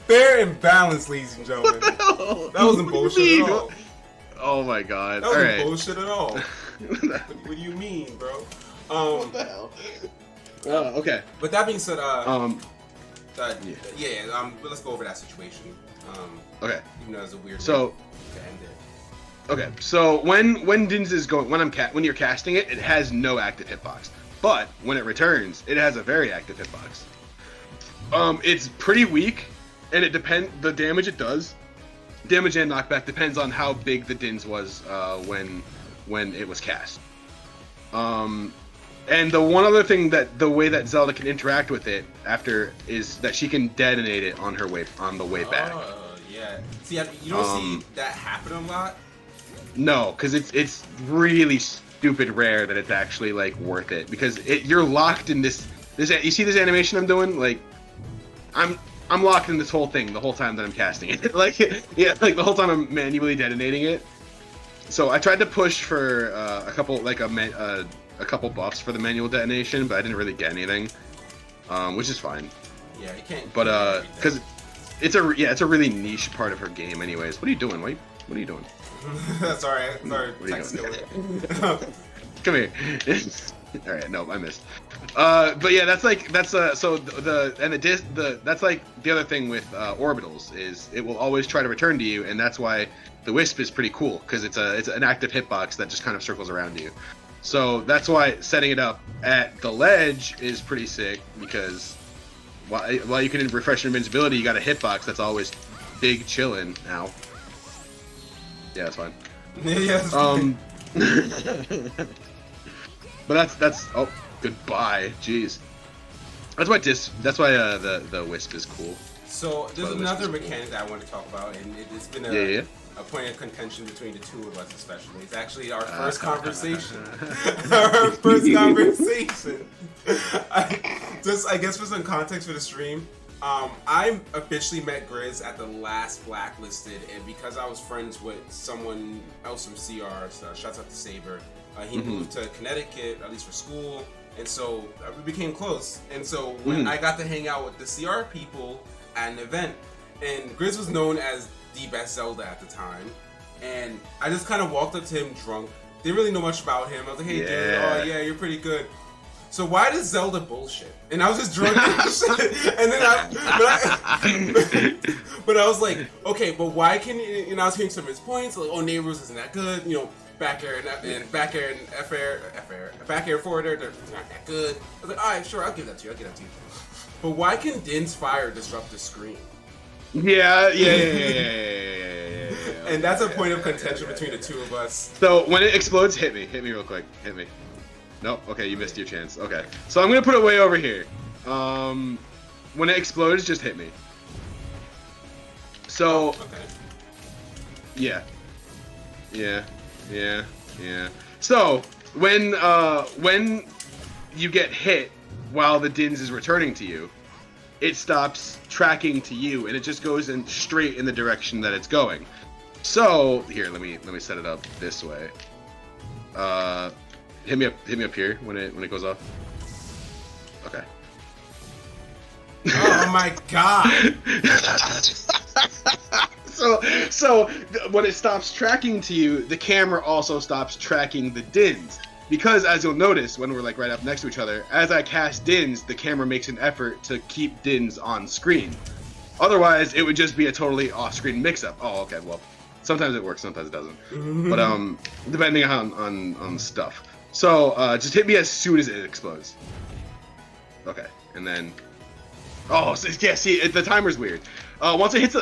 Fair and balanced, ladies and gentlemen. That wasn't bullshit at all. Oh my god. That wasn't bullshit at all. What do you mean, bro? What the hell? Okay. But that being said, let's go over that situation. Okay. Even though it's a weird way to end it. Okay, so when Dins is going, when you're casting it, it has no active hitbox. But when it returns, it has a very active hitbox. It's pretty weak, and it depends. The damage it does, damage and knockback depends on how big the Dins was when it was cast. And the one other thing the way that Zelda can interact with it after is that she can detonate it on the way back. Oh yeah. See, you don't see that happen a lot. No, because it's really stupid rare that it's actually like worth it because you're locked in this. You see this animation I'm doing? Like, I'm locked in this whole thing the whole time that I'm casting it. Like the whole time I'm manually detonating it. So I tried to push for a couple buffs for the manual detonation, but I didn't really get anything. which is fine. Yeah, you can't. But because it's a really niche part of her game, anyways. What are you doing? What are you doing? Sorry, What are you text doing? Come here. All right, no, I missed. But yeah, that's so that's like the other thing with orbitals is it will always try to return to you, and that's why the wisp is pretty cool because it's an active hitbox that just kind of circles around you. So that's why setting it up at the ledge is pretty sick because while you can refresh your invincibility, you got a hitbox that's always big chillin'. Ow. Yeah, that's fine. But that's oh, goodbye. Jeez. That's why the wisp is cool. So there's another mechanic that I want to talk about, and it's been a point of contention between the two of us, especially. It's actually our first conversation. Our first conversation. I guess for some context for the stream, I officially met Grizz at the last Blacklisted, and because I was friends with someone else from CR, so shouts out to Saber, he moved to Connecticut, at least for school, and so we became close. And so when I got to hang out with the CR people at an event, and Grizz was known as the best Zelda at the time, and I just kind of walked up to him drunk, didn't really know much about him. I was like, hey dude, oh yeah, you're pretty good. So why does Zelda bullshit? And I was just drunk and shit. And then but I was like, okay, but why can you? And I was hearing some of his points, like, oh, Neighbors isn't that good, you know, back air and back air forward air, they're not that good. I was like, all right, sure, I'll give that to you. But why can Din's fire disrupt the screen? Yeah. And that's a point of contention between the two of us. So when it explodes, hit me real quick. Hit me. Nope. Okay, you missed your chance. Okay, so I'm gonna put it way over here. When it explodes, just hit me. So. Okay. Yeah. So when you get hit while the Dins is returning to you, it stops tracking to you and it just goes in straight in the direction that it's going. So here, let me set it up this way. Hit me up here when it goes off. Okay. Oh my god. So when it stops tracking to you, the camera also stops tracking the Dins. Because as you'll notice when we're like right up next to each other, as I cast Dins, the camera makes an effort to keep Dins on screen. Otherwise, it would just be a totally off-screen mix-up. Oh, okay, well, sometimes it works, sometimes it doesn't. But depending on stuff. So just hit me as soon as it explodes. Okay, and then yeah, see, the timer's weird. Once it hits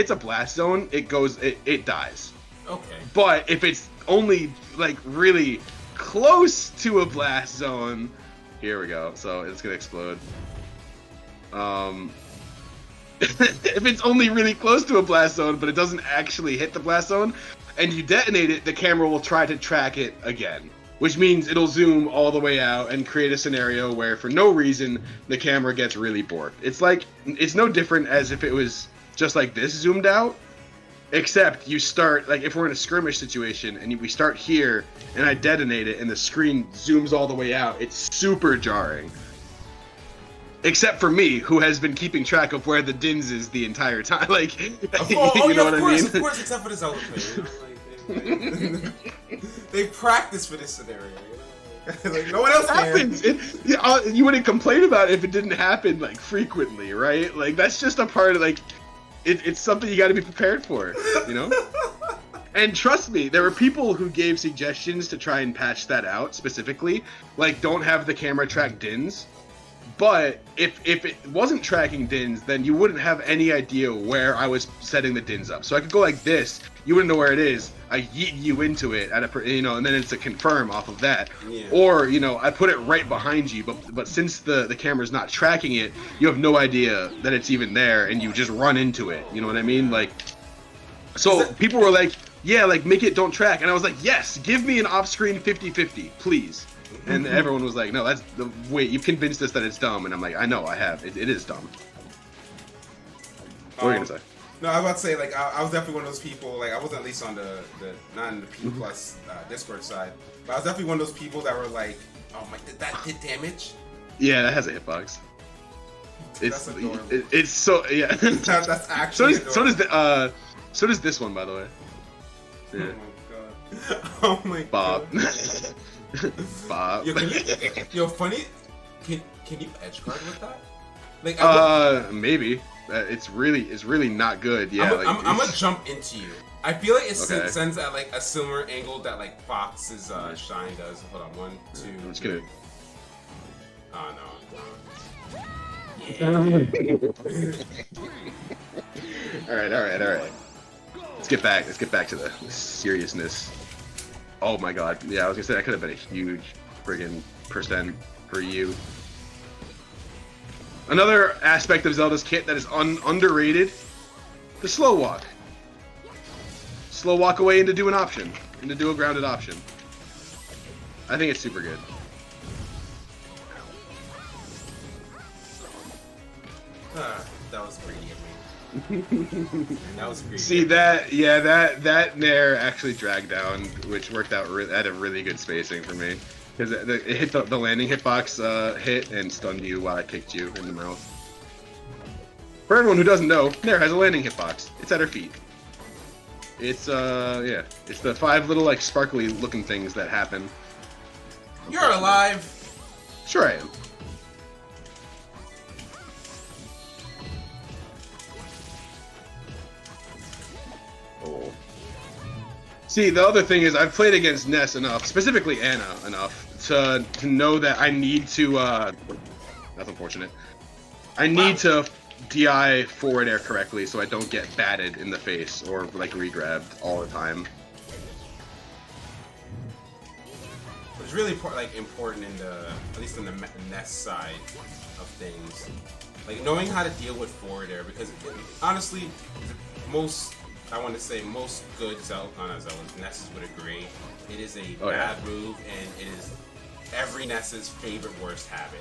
a blast zone, it dies. Okay. But if it's only like really close to a blast zone, here we go. So it's gonna explode. If it's only really close to a blast zone, but it doesn't actually hit the blast zone, and you detonate it, the camera will try to track it again. Which means it'll zoom all the way out and create a scenario where, for no reason, the camera gets really bored. It's no different as if it was just like this zoomed out, except you start, like if we're in a skirmish situation and we start here and I detonate it and the screen zooms all the way out, it's super jarring. Except for me, who has been keeping track of where the Dins is the entire time. Like, you know what I mean? Of course, except for the Zelda player. You know, they practice for this scenario. You know? Like no one else happens. You wouldn't complain about it if it didn't happen like frequently, right? Like that's just a part of like it's something you got to be prepared for, you know. And trust me, there were people who gave suggestions to try and patch that out specifically, like don't have the camera track Dins. But if it wasn't tracking Dins, then you wouldn't have any idea where I was setting the Dins up. So I could go like this, you wouldn't know where it is. I yeet you into it at and then it's a confirm off of that. Yeah. Or I put it right behind you, but since the camera's not tracking it, you have no idea that it's even there, and you just run into it. You know what I mean? Like, so people were like, yeah, like make it don't track, and I was like, yes, give me an off-screen 50-50, please. And everyone was like, no, that's the wait, you've convinced us that it's dumb. And I'm like, I know, I have. It is dumb. What were you going to say? No, I was about to say, like, I was definitely one of those people, like, I wasn't at least on the not in the P plus Discord side, but I was definitely one of those people that were like, oh my, that did damage? Yeah, that has a hitbox. It's adorable. it's so yeah. That's actually So does this one, by the way. Yeah. Oh my Bob. god. Bob. Funny. Can you edge guard with that? Like, Maybe. It's really not good. Yeah. I'm gonna jump into you. I feel like it Okay. sends at like a similar angle that like Fox's shine does. Hold on, 1, 2. I'm just gonna. Oh no. All right. Let's get back to the seriousness. Oh my god. Yeah, I was gonna say that could have been a huge friggin' percent for you. Another aspect of Zelda's kit that is underrated: the slow walk. Slow walk away into do an option, into do a grounded option. I think it's super good. That was greedy of me. That was greedy. See that? Yeah, that nair actually dragged down, which worked out at a really good spacing for me, because it hit the landing hitbox hit and stunned you while I kicked you in the mouth. For everyone who doesn't know, Nair has a landing hitbox. It's at her feet. It's yeah, it's the 5 little like sparkly looking things that happen. You're alive. Sure I am. Oh. See, the other thing is I've played against Ness enough, specifically Anna enough, to know that I need to that's unfortunate. I need to DI forward air correctly so I don't get batted in the face or like re-grabbed all the time. It's really important in at least in the Ness side of things, like knowing how to deal with forward air, because honestly, most good Nesses would agree, it is a bad move, and it is every Ness's favorite worst habit.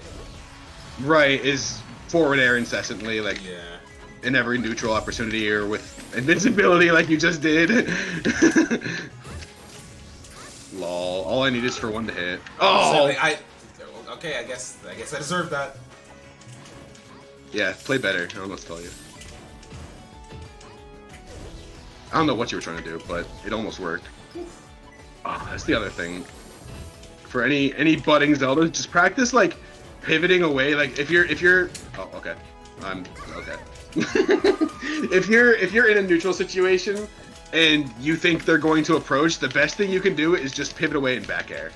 Right, is forward air incessantly, like in every neutral opportunity or with invincibility like you just did. Lol, all I need is for one to hit. Oh! Okay, I guess I deserve that. Yeah, play better, I don't know what to tell you. I don't know what you were trying to do, but it almost worked. Oh, that's the other thing. For any budding Zelda, just practice like pivoting away. Like if you're oh okay, I'm okay. if you're in a neutral situation and you think they're going to approach, the best thing you can do is just pivot away and back air.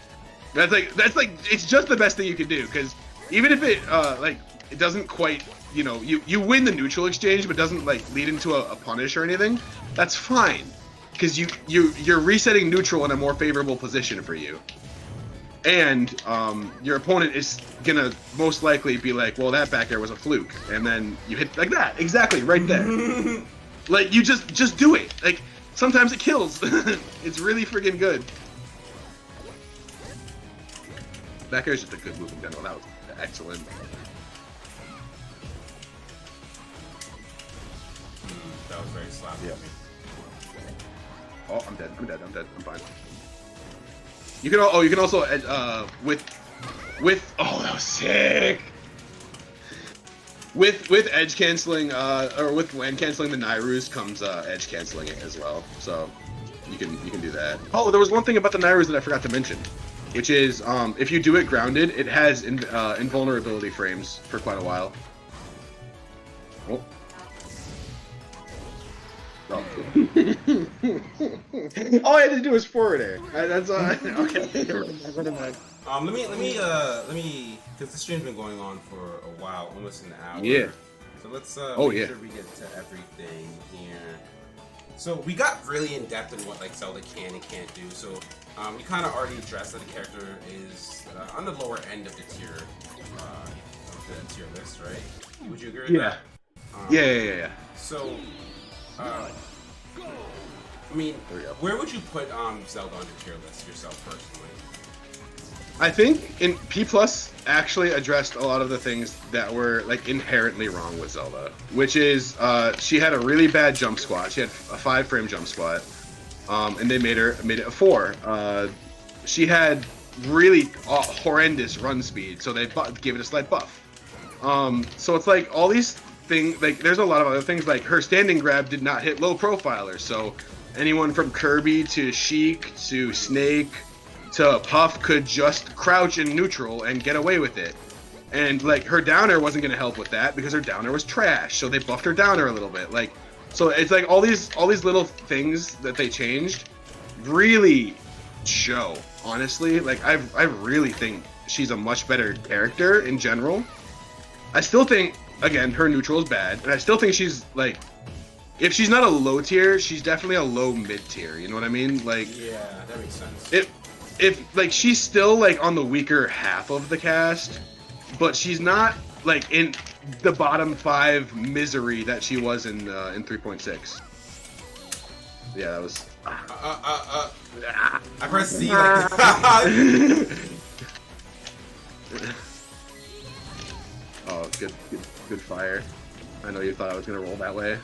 That's like it's just the best thing you can do, because even if it like it doesn't quite, you win the neutral exchange but doesn't like lead into a punish or anything, that's fine, because you're resetting neutral in a more favorable position for you. And your opponent is gonna most likely be like, well, that back air was a fluke, and then you hit like that, exactly, right there. Like, you just do it. Like, sometimes it kills. It's really friggin' good. Back air is just a good move in general. That was excellent. That was very sloppy. Yeah. Oh, I'm dead. I'm fine. You can also with oh, that was sick. With edge canceling or with land canceling the Nairus comes edge canceling it as well. So you can do that. Oh, there was one thing about the Nairus that I forgot to mention, which is if you do it grounded, it has invulnerability frames for quite a while. Oh. Oh. All I had to do was forward air. That's all. Okay. Let me, because the stream's been going on for a while, almost an hour. Yeah. So let's make sure we get to everything here. So we got really in depth in what like Zelda can and can't do. So we kind of already addressed that the character is on the lower end of the tier list, right? Would you agree with that? Yeah. So, I mean, where would you put Zelda on the tier list yourself personally? I think in P+ actually addressed a lot of the things that were like inherently wrong with Zelda, which is she had a really bad jump squat. She had a 5-frame jump squat, and they made it a 4. She had really horrendous run speed, so they gave it a slight buff. So it's like all these things, like there's a lot of other things, like her standing grab did not hit low profilers, so anyone from Kirby to Sheik to Snake to Puff could just crouch in neutral and get away with it. And like her downer wasn't going to help with that because her downer was trash, so they buffed her downer a little bit. Like, so it's like all these little things that they changed really show, honestly. Like I really think she's a much better character in general. I still think, again, her neutral is bad, and I still think she's like, if she's not a low tier, she's definitely a low mid tier. You know what I mean? Like, yeah, that makes sense. If like she's still like on the weaker half of the cast, but she's not like in the bottom 5 misery that she was in 3.6. Yeah, that was. I pressed C. Oh, good fire. I know you thought I was gonna roll that way.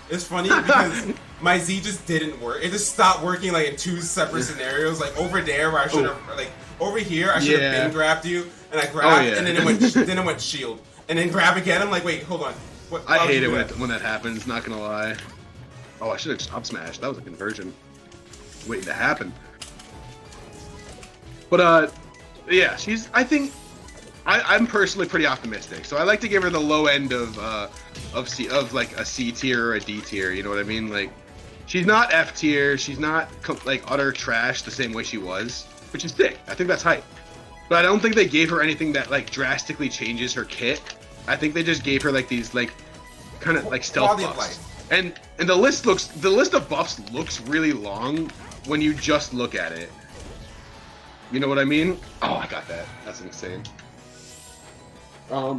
It's funny because my Z just didn't work. It just stopped working like in 2 separate scenarios. Like over there where I should have, like over here I should have been grabbed you, and I grabbed, and then it went shield, and then grab again. I'm like, wait, hold on. I hate it when that happens. Not gonna lie. Oh, I should have up smashed. That was a conversion waiting to happen. But yeah, she's. I think. I'm personally pretty optimistic, so I like to give her the low end of like a C tier or a D tier. You know what I mean? Like, she's not F tier. She's not like utter trash the same way she was, which is sick. I think that's hype. But I don't think they gave her anything that like drastically changes her kit. I think they just gave her like these like kind of like stealth buffs. And the list of buffs looks really long when you just look at it. You know what I mean? Oh, I got that. That's insane.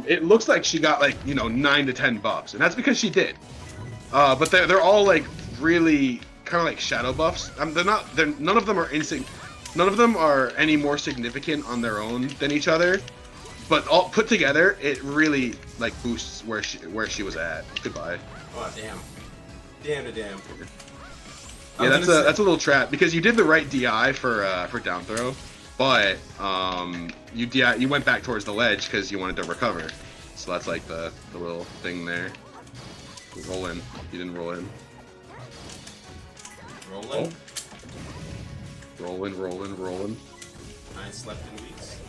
It looks like she got like 9 to 10 buffs, and that's because she did. But they're all like really kind of like shadow buffs. None of them are none of them are any more significant on their own than each other. But all put together, it really like boosts where she was at. Goodbye. Oh damn. Damn. Yeah, that's a little trap because you did the right DI for down throw. But you went back towards the ledge because you wanted to recover. So that's like the little thing there. Roll in. You didn't roll in. Rolling? Rolling. I ain't slept in weeks.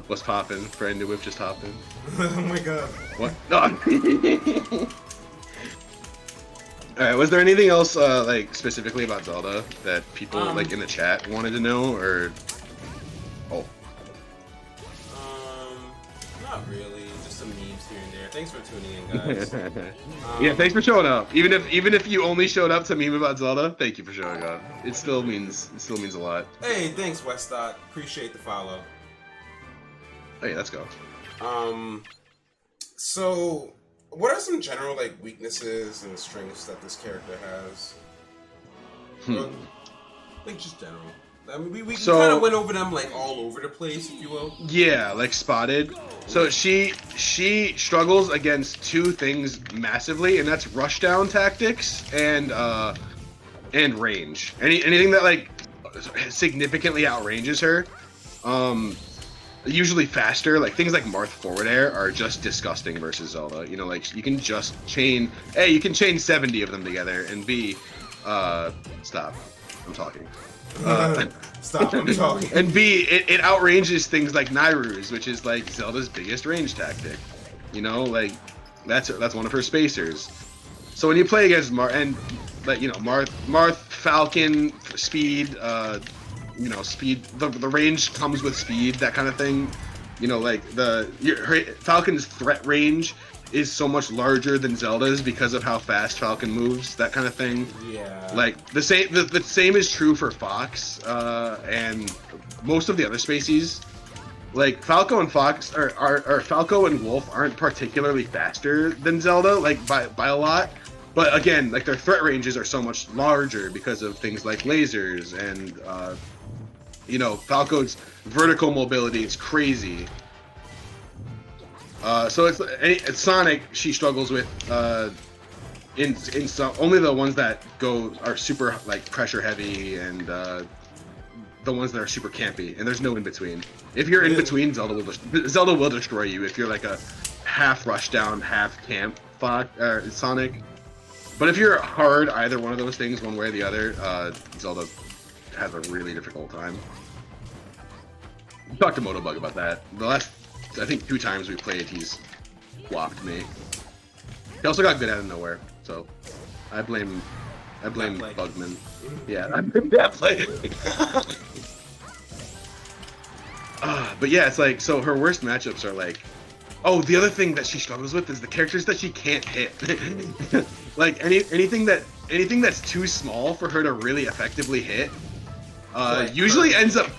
What's poppin'? Brand new whip just hopped in. Oh my god. What? Oh. Alright, was there anything else like specifically about Zelda that people like in the chat wanted to know, or oh? Not really. Just some memes here and there. Thanks for tuning in, guys. Yeah, thanks for showing up. Even if you only showed up to meme about Zelda, thank you for showing up. It still means a lot. Hey, thanks Westdot. Appreciate the follow. Hey, let's go. So what are some general like weaknesses and strengths that this character has? Like just general. I mean, we kind of went over them like all over the place, if you will. Yeah, like spotted. So she struggles against 2 things massively, and that's rushdown tactics and range. Anything that like significantly outranges her. Usually faster, like things like Marth forward air are just disgusting versus Zelda. You know, like you can just chain. A, you can chain 70 of them together, and B, stop. I'm talking. Stop, I'm talking. And B, it outranges things like Nairu's, which is like Zelda's biggest range tactic. You know, like that's one of her spacers. So when you play against Marth, Falcon, speed, speed. The range comes with speed, that kind of thing. You know, like Falcon's threat range is so much larger than Zelda's because of how fast Falcon moves, that kind of thing. Yeah. Like the same is true for Fox and most of the other species. Like Falco and Fox or Falco and Wolf aren't particularly faster than Zelda, like by a lot. But again, like their threat ranges are so much larger because of things like lasers and Falco's vertical mobility is crazy. So it's Sonic she struggles with in some, only the ones that are super like pressure heavy and the the ones that are super campy, and there's no in between. If you're in between, Zelda will destroy you. If you're like a half rush down, half camp Sonic. But if you're hard either one of those things, one way or the other, Zelda has a really difficult time. Talk to Motobug about that. The last, I think, 2 times we played, he's whopped me. He also got good out of nowhere, so I blame Bugman. Yeah, I blame that play. But yeah, it's like, so her worst matchups are like, oh, the other thing that she struggles with is the characters that she can't hit. Like anything that's too small for her to really effectively hit, usually ends up,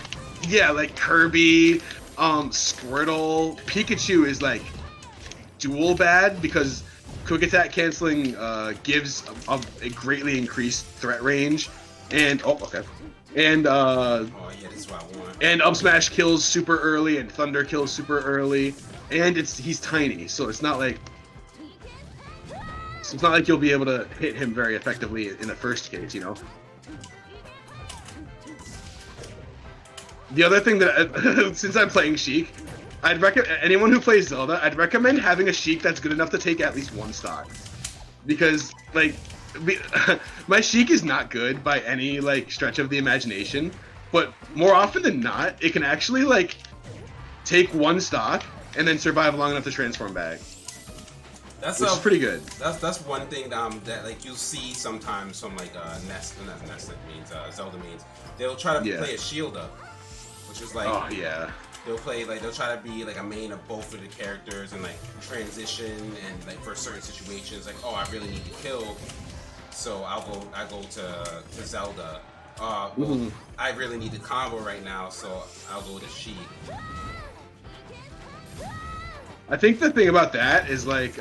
yeah, like Kirby, Squirtle, Pikachu is like dual bad because quick attack canceling gives a greatly increased threat range, and and this is what I want. And up smash kills super early, and thunder kills super early, and he's tiny, so it's not like you'll be able to hit him very effectively in the first case, you know. The other thing that since I'm playing Sheik, I'd recommend anyone who plays Zelda, I'd recommend having a Sheik that's good enough to take at least 1 stock, because like my Sheik is not good by any like stretch of the imagination, but more often than not, it can actually like take 1 stock and then survive long enough to transform back. Which is pretty good. That's one thing that like you'll see sometimes from like Zelda means they'll try to play a shield up, which is like they'll try to be like a main of both of the characters and like transition and like for certain situations like, oh, I really need to kill, so I go to Zelda. I really need the combo right now, so I'll go to Sheik. I think the thing about that is like,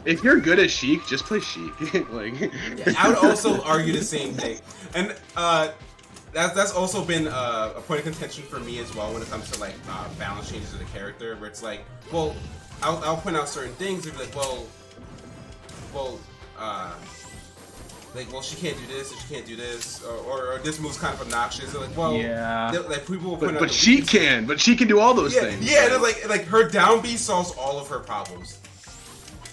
if you're good at Sheik, just play Sheik. Like, yeah, I would also argue the same thing, and that's also been a point of contention for me as well when it comes to like balance changes of the character, where it's like, well, I'll point out certain things and be like, well, she can't do this, and she can't do this, or this move's kind of obnoxious. They're like, well, yeah. Like people will point out. But she can do all those things. Yeah, like her down B solves all of her problems.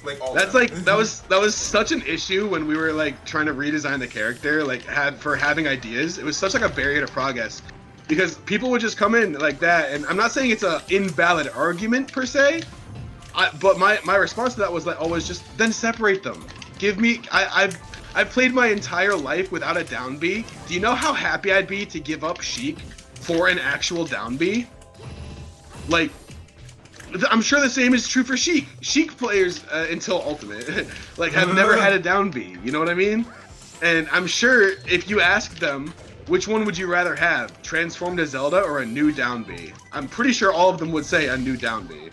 Like all. That's like that was such an issue when we were like trying to redesign the character, like for having ideas. It was such like a barrier to progress because people would just come in like that, and I'm not saying it's a invalid argument per se, but my response to that was like always just then separate them. Give me I've played my entire life without a down B. Do you know how happy I'd be to give up Sheik for an actual down B? Like, I'm sure the same is true for Sheik. Sheik players until Ultimate like have never had a down B. You know what I mean? And I'm sure if you ask them, which one would you rather have, transformed as Zelda or a new down B? I'm pretty sure all of them would say a new down B.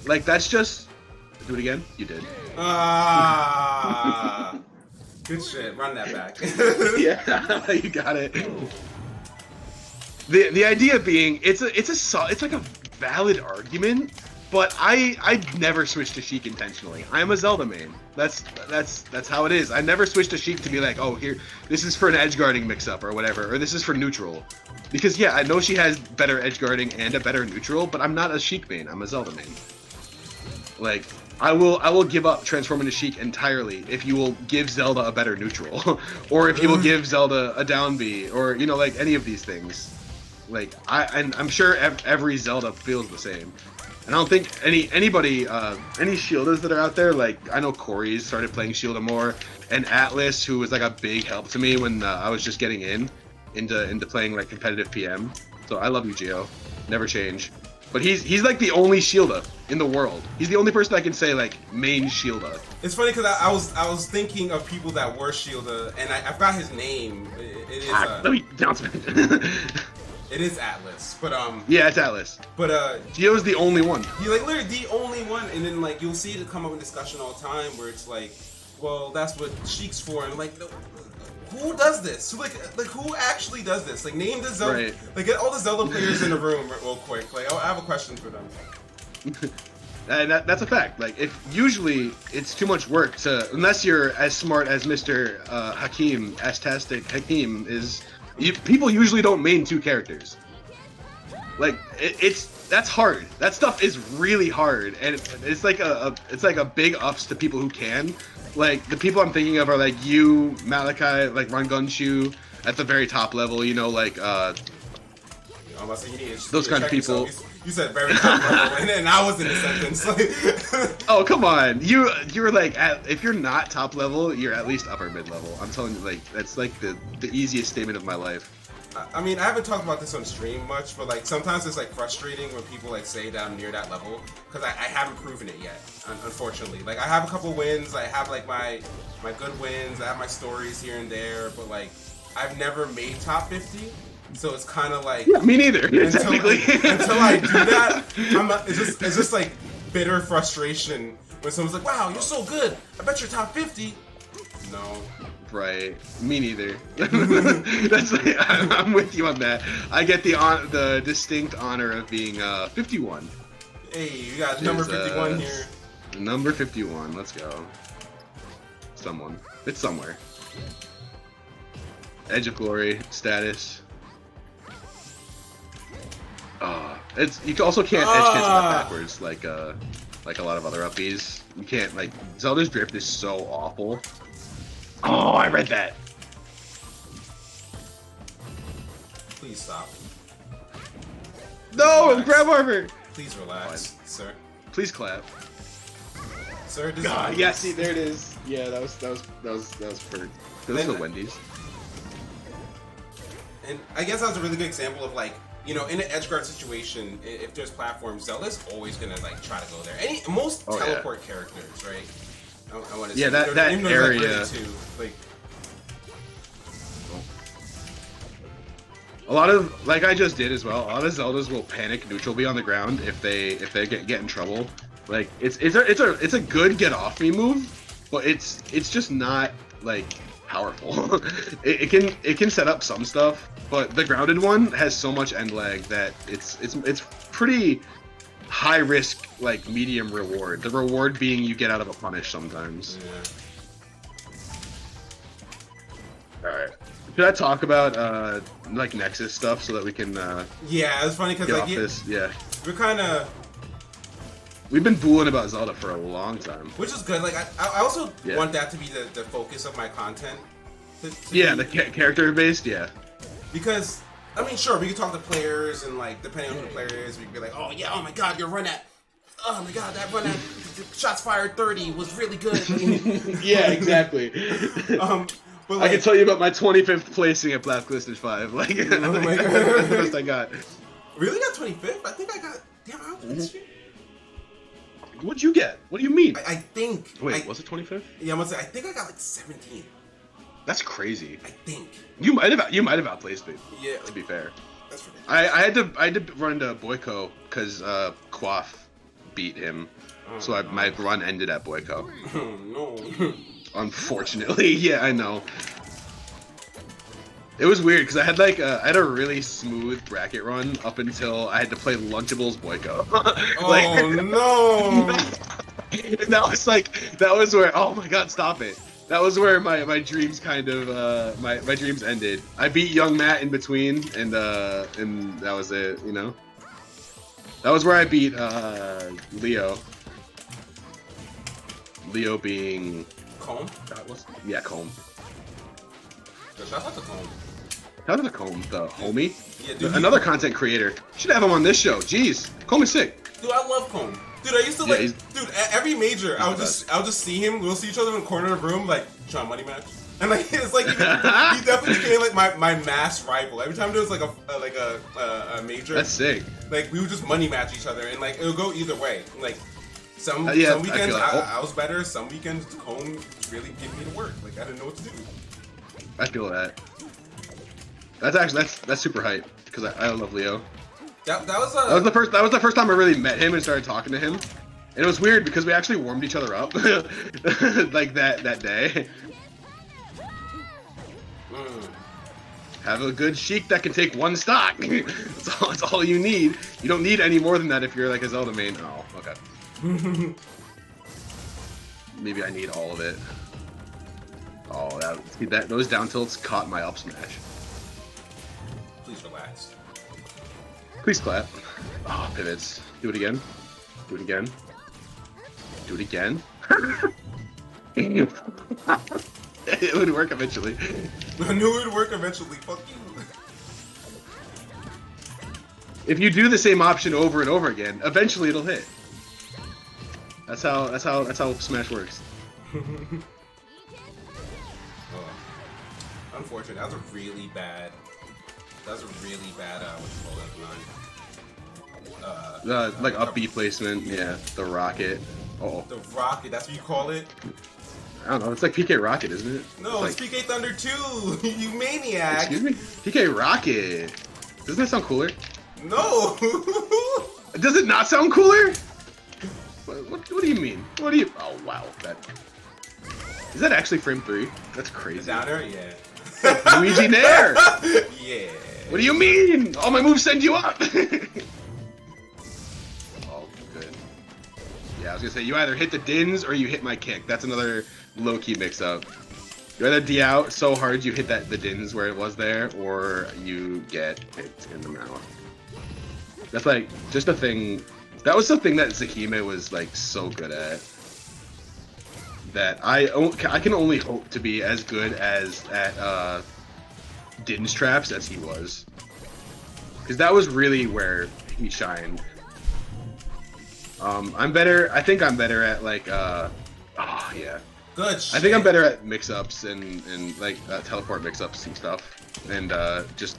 Like that's just. Do it again? You did. Good shit. Run that back. Yeah, you got it. The idea being, it's like a valid argument, but I never switched to Sheik intentionally. I'm a Zelda main. That's how it is. I never switched to Sheik to be like, oh, here, this is for an edge guarding mix up or whatever, or this is for neutral. Because yeah, I know she has better edge guarding and a better neutral, but I'm not a Sheik main. I'm a Zelda main. Like. I will give up transforming to Sheik entirely if you will give Zelda a better neutral, or if you will give Zelda a down B, or you know, like any of these things. Like I'm sure every Zelda feels the same, and I don't think any Shielders that are out there. Like I know Corey's started playing Shielda more, and Atlas, who was like a big help to me when I was just getting into playing like competitive PM. So I love you, Gio. Never change. But he's like the only Shielda in the world. He's the only person I can say like main Shielda. It's funny because I was thinking of people that were Shielda, and I forgot his name. It is let me announce it. It is Atlas, but yeah, it's Atlas. But Gio's the only one. He's like literally the only one, and then like you'll see it come up in discussion all the time where it's like, well, that's what Sheik's for, and like. Who does this? Like who actually does this? Like name the Zelda. Right. Like get all the Zelda players in the room real quick. Like I have a question for them. And that's a fact. Like if usually it's too much work to unless you're as smart as Mr. Hakim, Astastic Hakim is People usually don't main 2 characters. Like that's hard. That stuff is really hard, and it's like a big ups to people who can. Like the people I'm thinking of are like you, Malachi, like Rangunshu at the very top level. You know, like those kind of people. You said very top level, and then I was in the sentence. Oh come on, you're like if you're not top level, you're at least upper mid level. I'm telling you, like that's like the easiest statement of my life. I mean, I haven't talked about this on stream much, but like sometimes it's like frustrating when people like say that I'm near that level because I haven't proven it yet. Unfortunately, like I have a couple wins, I have like my good wins, I have my stories here and there, but like I've never made top 50, so it's kind of like me neither. Technically, until I do that, it's just like bitter frustration when someone's like, "Wow, you're so good! I bet you're top 50." No. Right, me neither. That's like, I'm with you on that. I get the distinct honor of being 51. Hey, you got number 51 here. Number 51. Let's go. It's somewhere. Edge of Glory status. You also can't edge cancel that backwards like a lot of other uppies. You can't like Zelda's drift is so awful. Oh, I read that. Please stop. No, it's grab armor. Please relax, sir. Please clap. Sir, God, yeah, see, there it is. Yeah, that was perfect. This is a Wendy's. And I guess that was a really good example of like, you know, in an edgeguard situation, if there's platforms, Zelda's always gonna like try to go there. Most teleport characters, right? I want to yeah, that area. Like, really like, a lot of, like I just did as well. A lot of Zeldas will panic neutral B on the ground if they get in trouble. Like it's a good get off me move, but it's just not like powerful. it can set up some stuff, but the grounded one has so much end lag that it's pretty high risk, like medium reward. The reward being you get out of a punish sometimes. Yeah. All right. Should I talk about like Nexus stuff so that we can? Yeah, it's funny because like we're kind of. We've been fooling about Zelda for a long time. Which is good. Like I also want that to be the focus of my content. The character based. Yeah. Because. I mean, sure, we can talk to players, and like, depending on who the player is, we can be like, oh yeah, oh my god, your run at, oh my god, that run at shots fired 30 was really good. Yeah, exactly. But like, I can tell you about my 25th placing at Black Listed 5. Like, oh my god. That's the best I got. Really got 25th? I think I got, damn, I don't this year. What'd you get? What do you mean? I think. Wait, was it 25th? Yeah, I'm gonna say, I think I got like 17. That's crazy. I think you might have outplaced me. Yeah. To be fair, that's ridiculous. I had to run into Boyko because Quaff beat him, so my run ended at Boyko. Oh no. Unfortunately, yeah, I know. It was weird because I had a really smooth bracket run up until I had to play Lunchables Boyko. Oh no. And that was where, oh my god, stop it. That was where my dreams kind of my dreams ended. I beat young Matt in between, and that was it. You know, that was where I beat Leo. Leo being Comb. Yeah, Comb. Shout out to Comb. Shout out to Comb, the homie. Yeah, dude, another content creator. Should have him on this show. Jeez, Comb is sick. Dude, I love Comb. Dude, I used to like, dude, at every major, I'll just see him. We'll see each other in the corner of the room, like trying to money match, and like it's like he definitely became like my mass rival. Every time there was like a major, that's sick. Like we would just money match each other, and like it would go either way. Like some weekends I was better. Some weekends Comb really gave me the work. Like I didn't know what to do. I feel that. That's actually that's super hype because I love Leo. That was the first time I really met him and started talking to him, and it was weird because we actually warmed each other up, like that day. Have a good Sheik that can take one stock. That's all you need. You don't need any more than that if you're like a Zelda main. Oh, okay. Maybe I need all of it. Oh, those down tilts caught my up smash. Please relax. Please clap. Oh, pivots. Do it again. Do it again. Do it again. It would work eventually. I knew it would work eventually. Fuck you. If you do the same option over and over again, eventually it'll hit. That's how Smash works. Oh, unfortunate. That was a really bad. What you call it? Like up B placement, yeah. The rocket. Oh. The rocket. That's what you call it. I don't know. It's like PK Rocket, isn't it? No, it's like, PK Thunder 2. You maniac. Excuse me. PK Rocket. Doesn't that sound cooler? No. Does it not sound cooler? What do you mean? What do you? Oh wow, is that actually frame 3? That's crazy. Down there, yeah. Luigi Nair. Yeah. What do you mean? All my moves send you up. Oh, good. Yeah, I was gonna say you either hit the dins or you hit my kick. That's another low-key mix-up. You either D out so hard you hit the dins where it was there, or you get hit in the mouth. That's like just a thing. That was something that Zahime was like so good at. That I can only hope to be as good as at Din's traps as he was, because that was really where he shined. I'm better. I think I'm better at like oh yeah. Good shit. I think I'm better at mix-ups and like teleport mix-ups and stuff, and just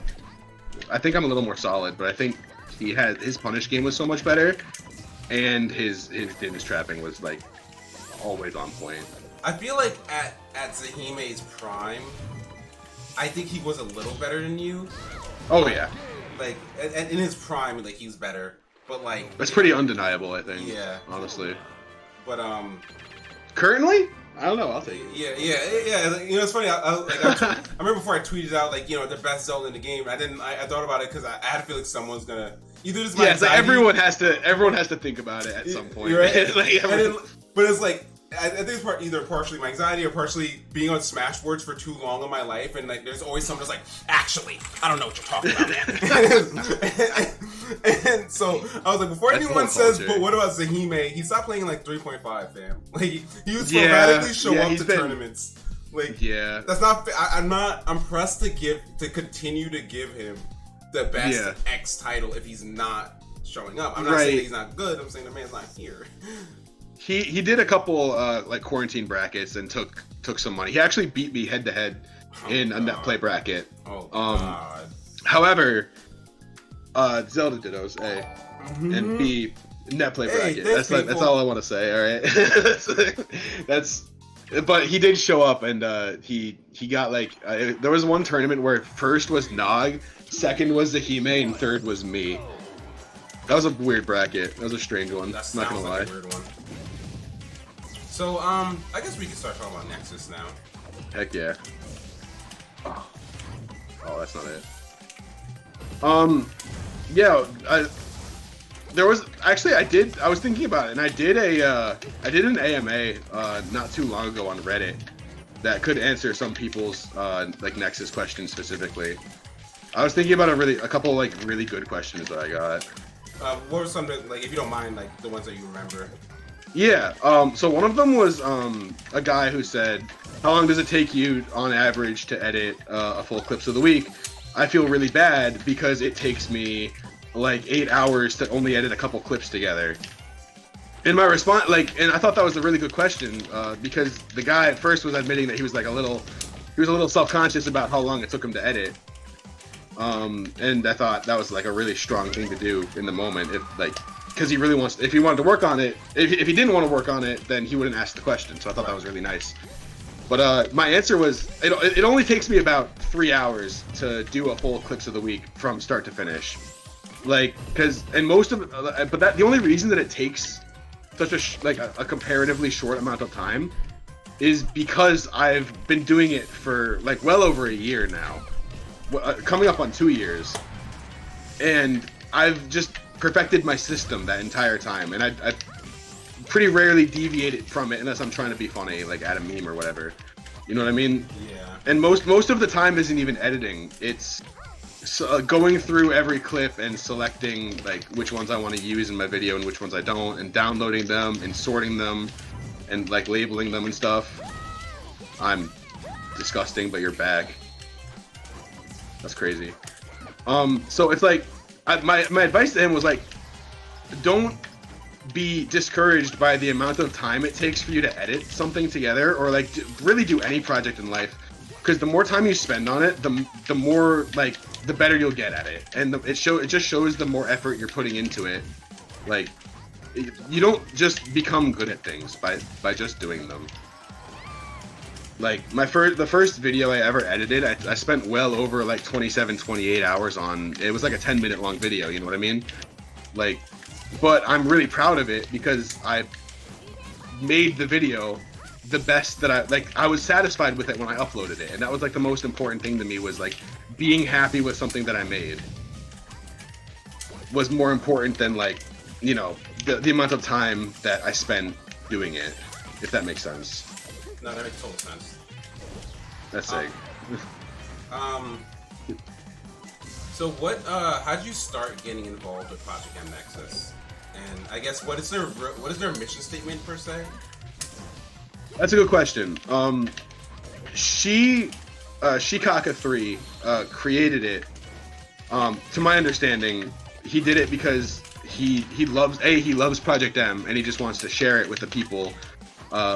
I think I'm a little more solid. But I think his punish game was so much better, and his Din's trapping was like always on point. I feel like at Zahime's prime, I think he was a little better than you. Oh yeah. Like in his prime, like he's better, but like that's pretty undeniable. I think. Yeah. Honestly. But currently, I don't know. I'll take it. Yeah. You know, it's funny. I remember before I tweeted out like, you know, the best Zelda in the game. I thought about it because I had to feel like someone's gonna either this. Yeah, it's like everyone has to think about it at some point. Right? But it's like. I think it's either partially my anxiety or partially being on Smashboards for too long in my life, and like there's always someone that's like, actually, I don't know what you're talking about, man. and so I was like, before anyone says, but what about Zahime? He stopped playing in like 3.5, fam. Like he would sporadically show up to tournaments. Like that's not. I'm pressed to continue to give him the best X title if he's not showing up. I'm not saying that he's not good. I'm saying the man's not here. He did a couple like quarantine brackets and took some money. He actually beat me head to head in a net play bracket. Oh God. However, Zelda Dittos A and B net play bracket. That's all I want to say. All right. But he did show up and he got like there was one tournament where first was Nog, second was Zahime, and third was me. That was a weird bracket. That was a strange one. That not gonna lie. Like a weird one. So, I guess we can start talking about Nexus now. Heck yeah. Oh, that's not it. Yeah, I was thinking about it, and I did an AMA not too long ago on Reddit that could answer some people's like Nexus questions specifically. I was thinking about a couple like really good questions that I got. What were some, like, if you don't mind, like the ones that you remember? Yeah, so one of them was a guy who said, how long does it take you on average to edit a full Clips of the Week? I feel really bad because it takes me like 8 hours to only edit a couple clips together. And my response, and I thought that was a really good question because the guy at first was admitting that he was a little self-conscious about how long it took him to edit. And I thought that was like a really strong thing to do in the moment, because he really wants. If he wanted to work on it, if he didn't want to work on it, then he wouldn't ask the question. So I thought that was really nice. But my answer was, it only takes me about 3 hours to do a full Clips of the Week from start to finish. The only reason that it takes such a comparatively short amount of time is because I've been doing it for well over a year now. Coming up on 2 years, and I've just perfected my system that entire time, and I pretty rarely deviate from it unless I'm trying to be funny, like add a meme or whatever. You know what I mean? Yeah. And most of the time isn't even editing. It's going through every clip and selecting like which ones I want to use in my video and which ones I don't, and downloading them and sorting them and like labeling them and stuff. I'm disgusting, but you're back. That's crazy. So it's like my advice to him was like, don't be discouraged by the amount of time it takes for you to edit something together, or like really do any project in life, because the more time you spend on it, the more like the better you'll get at it, and it just shows the more effort you're putting into it. Like, you don't just become good at things by just doing them. Like the first video I ever edited, I spent well over like 28 hours on. It was like a 10-minute long video, you know what I mean? Like, but I'm really proud of it because I made the video the best that I was satisfied with it when I uploaded it, and that was like the most important thing to me, was like being happy with something that I made was more important than like, you know, the amount of time that I spent doing it, if that makes sense. No, that makes total sense. That's it. So what? How'd you start getting involved with Project M Nexus? And I guess what is their mission statement per se? That's a good question. Ep.3 created it. To my understanding, he did it because he loves Project M, and he just wants to share it with the people,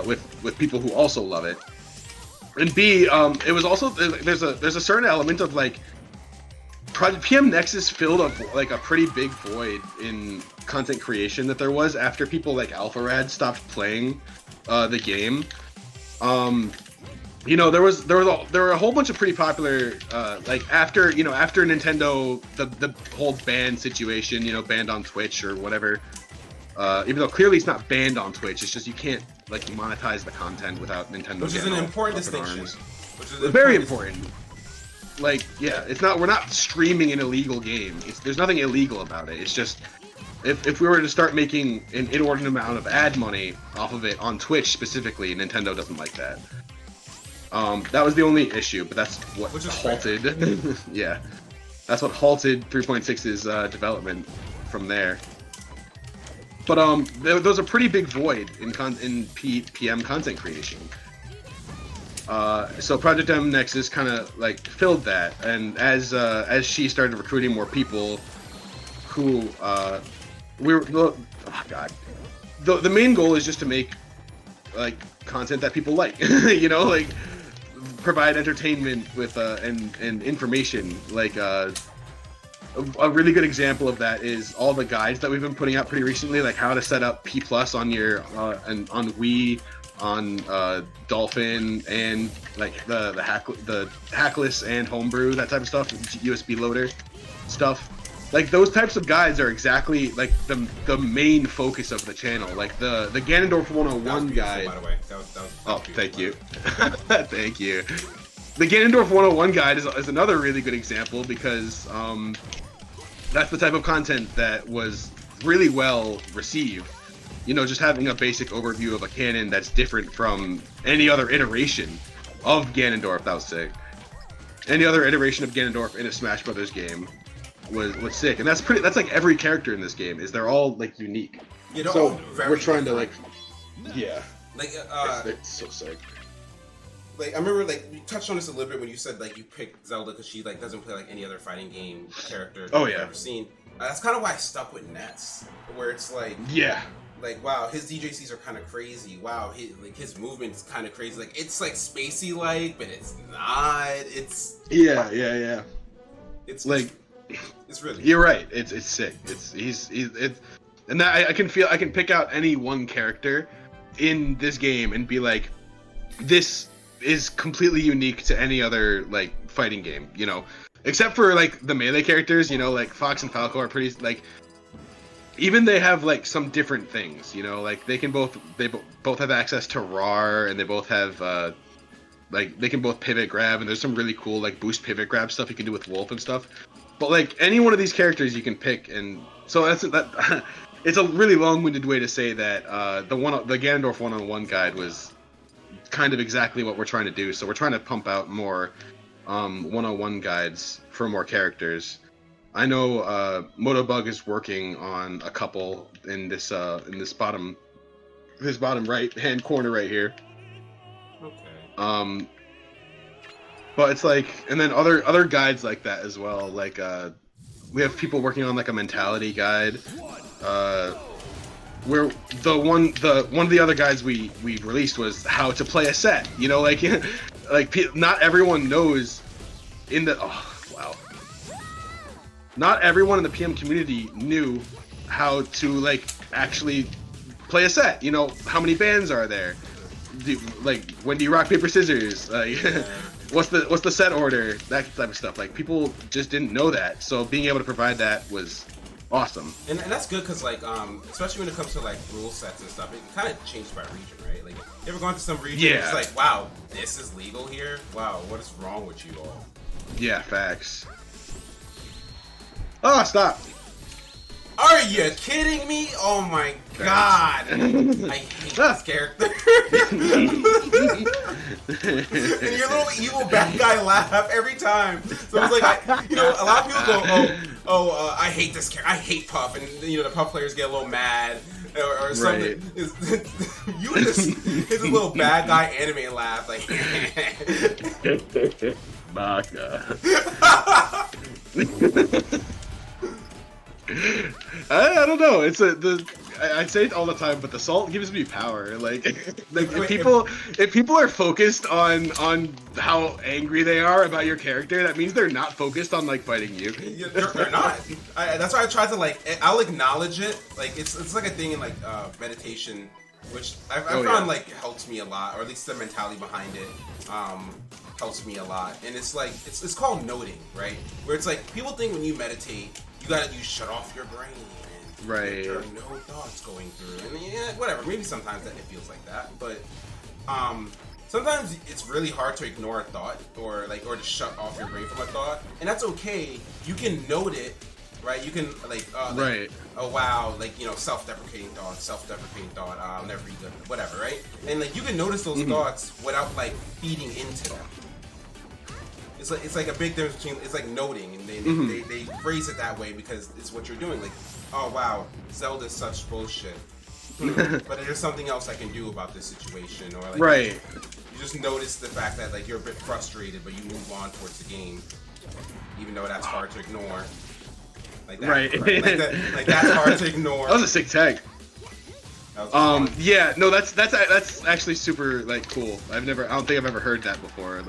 with people who also love it. And B, it was also there's a certain element of like PM Nexus filled a pretty big void in content creation that there was after people like AlphaRad stopped playing the game. You know, there were a whole bunch of pretty popular like after Nintendo, the whole ban situation, you know, banned on Twitch or whatever. Even though clearly it's not banned on Twitch, it's just you can't like monetize the content without Nintendo. Which is an important distinction. Very important. Like, yeah, it's not. We're not streaming an illegal game. There's nothing illegal about it. It's just if we were to start making an inordinate amount of ad money off of it on Twitch specifically, Nintendo doesn't like that. That was the only issue, but that's what halted. Yeah, that's what halted 3.6's development from there. But there was a pretty big void in PM content creation. So Project M Nexus kind of like filled that, and as she started recruiting more people, who the main goal is just to make like content that people like, you know, like provide entertainment with and information. Like a really good example of that is all the guides that we've been putting out pretty recently, like how to set up P+ on your and on Wii, on Dolphin, and like the hackless and homebrew, that type of stuff, USB loader stuff. Like those types of guides are exactly like the main focus of the channel. Like the Ganondorf 101 guide. By the way, that was oh, thank you. Thank you. The Ganondorf 101 guide is another really good example because that's the type of content that was really well received. You know, just having a basic overview of a canon that's different from any other iteration of Ganondorf. That was sick. Any other iteration of Ganondorf in a Smash Brothers game was sick, and that's like every character in this game is they're all like unique. You know, so we're trying to like, yeah, like it's so sick. Like I remember, like you touched on this a little bit when you said like you picked Zelda because she like doesn't play like any other fighting game character oh, you've yeah. ever seen. That's kind of why I stuck with Nets, where it's like, yeah, like wow, his DJCs are kind of crazy. Wow, his movement's kind of crazy. Like it's like spacey like, but it's not. It's yeah. It's like it's really. You're right. It's sick. He's and that I can pick out any one character in this game and be like, this is completely unique to any other like fighting game, you know, except for like the melee characters, you know, like Fox and Falco are pretty like, even they have like some different things, you know, like they both have access to RAR, and they both have like they can both pivot grab, and there's some really cool like boost pivot grab stuff you can do with Wolf and stuff. But like any one of these characters you can pick, and so that it's a really long-winded way to say that the Ganondorf 101 guide was kind of exactly what we're trying to do. So we're trying to pump out more 101 guides for more characters. I know Motobug is working on a couple in this bottom right hand corner right here. Okay. But it's like, and then other guides like that as well. Like we have people working on like a mentality guide. Where one of the other guides we released was how to play a set. You know, like not everyone knows in the not everyone in the PM community knew how to like actually play a set. You know, how many bands are there? When do you rock paper scissors? What's the set order? That type of stuff. Like people just didn't know that, so being able to provide that was awesome. And that's good because like especially when it comes to like rule sets and stuff, it kind of changed by region, right? Like you ever gone to some region, Yeah. it's like, wow, this is legal here. Wow, what is wrong with you all? Yeah, facts. Oh, stop! Are you kidding me? Oh my god! I hate this character. And your little evil bad guy laugh every time. So it's like, a lot of people go, I hate this character. I hate Puff, and the Puff players get a little mad or something. Right. You his little bad guy anime laugh, like. Baka. I don't know. I say it all the time, but the salt gives me power. Like if people are focused on how angry they are about your character, that means they're not focused on like fighting you. They're not. That's why I try to I'll acknowledge it. Like it's like a thing in like meditation, which I found like helps me a lot, or at least the mentality behind it. Helps me a lot, and it's like it's called noting, right? Where it's like people think when you meditate, you shut off your brain, and right? There are no thoughts going through, and whatever. Maybe sometimes that it feels like that, but sometimes it's really hard to ignore a thought or to shut off your brain from a thought, and that's okay. You can note it, right? You can right. Oh wow, self-deprecating thought. I'll never be good, whatever, right? And you can notice those thoughts without feeding into them. It's like a big difference between it's like noting, and they phrase it that way because it's what you're doing. Like, oh wow, Zelda's such bullshit. But there's something else I can do about this situation, or right. You just notice the fact that you're a bit frustrated, but you move on towards the game, even though that's hard to ignore. Like that, right. That's hard to ignore. That was a sick tag. Yeah, no, that's actually super cool. I don't think I've ever heard that before.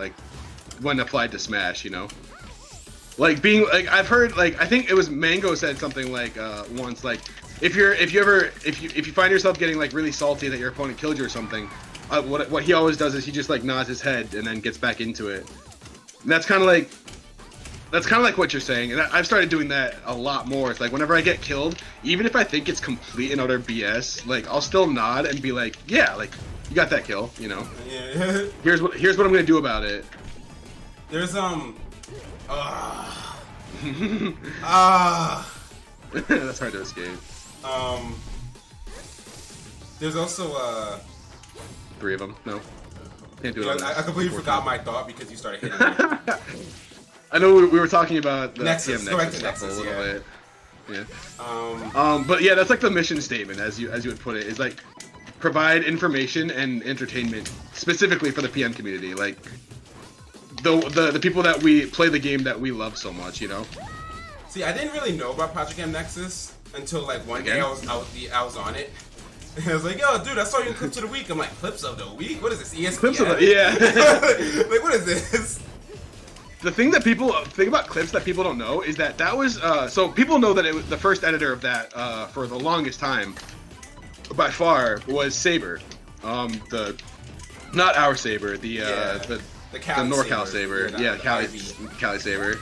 When applied to Smash, I've heard I think it was Mango said something once if you find yourself getting really salty that your opponent killed you or something, what he always does is he just nods his head and then gets back into it. And that's kind of like what you're saying, and I've started doing that a lot more. It's whenever I get killed, even if I think it's complete and utter BS, I'll still nod and be like, yeah, you got that kill, Yeah. Here's what I'm gonna do about it. There's That's hard to escape. There's also 3 of them. No, can't do it. I completely forgot my thought because you started hitting me. I know we were talking about the Nexus. TM Nexus stuff Nexus, a little bit. Yeah. But yeah, that's the mission statement, as you would put it, is provide information and entertainment specifically for the PM community, the people that we play the game that we love so much, See, I didn't really know about Project M Nexus until one day I was on it. And I was like, yo, dude, I saw you in Clips of the Week. I'm like, Clips of the Week? What is this, ESPN? Clips of the, yeah. What is this? The thing about Clips that people don't know is that was so people know that it was the first editor of that for the longest time by far was Saber, not our Saber, the NorCal Saber, yeah, Cali Saber.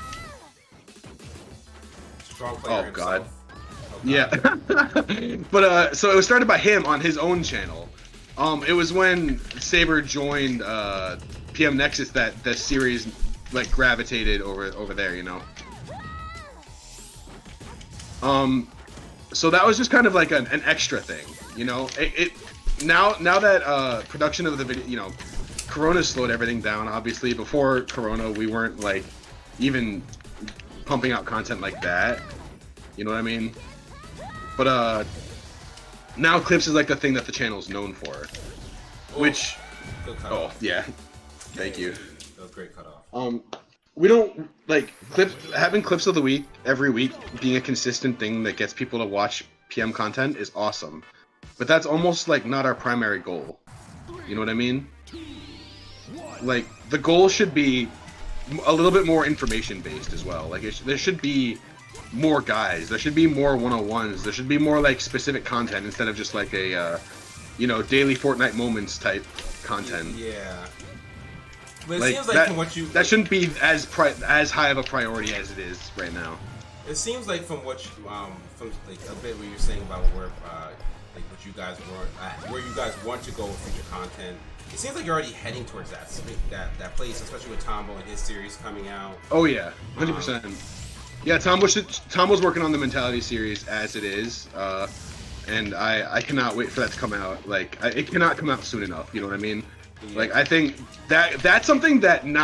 Strong player himself. God. Yeah. But so it was started by him on his own channel. It was when Saber joined PM Nexus that the series gravitated over there, So that was just kind of an extra thing, It now that production of the video, Corona slowed everything down. Obviously, before Corona, we weren't like even pumping out content like that. You know what I mean? But now clips is like the thing that the channel's known for. Which, oh yeah, thank you. That was great cutoff. We don't like having clips of the week every week being a consistent thing that gets people to watch PM content is awesome, but that's almost like not our primary goal. You know what I mean? Like the goal should be a little bit more information based as well. Like there should be more guys. There should be more 101s. There should be more like specific content instead of just like a daily Fortnite moments type content. Yeah. But it like, seems like from what you... That shouldn't be as high of a priority as it is right now. It seems like from what you, from like a bit what you're saying about where, like what you guys where you guys want to go with future content, it seems like you're already heading towards that place, especially with Tombo and his series coming out. Oh yeah, 100%. Yeah, Tombo's working on the Mentality series as it is, and I cannot wait for that to come out. Like, it cannot come out soon enough. You know what I mean? Yeah. Like, I think that's something that and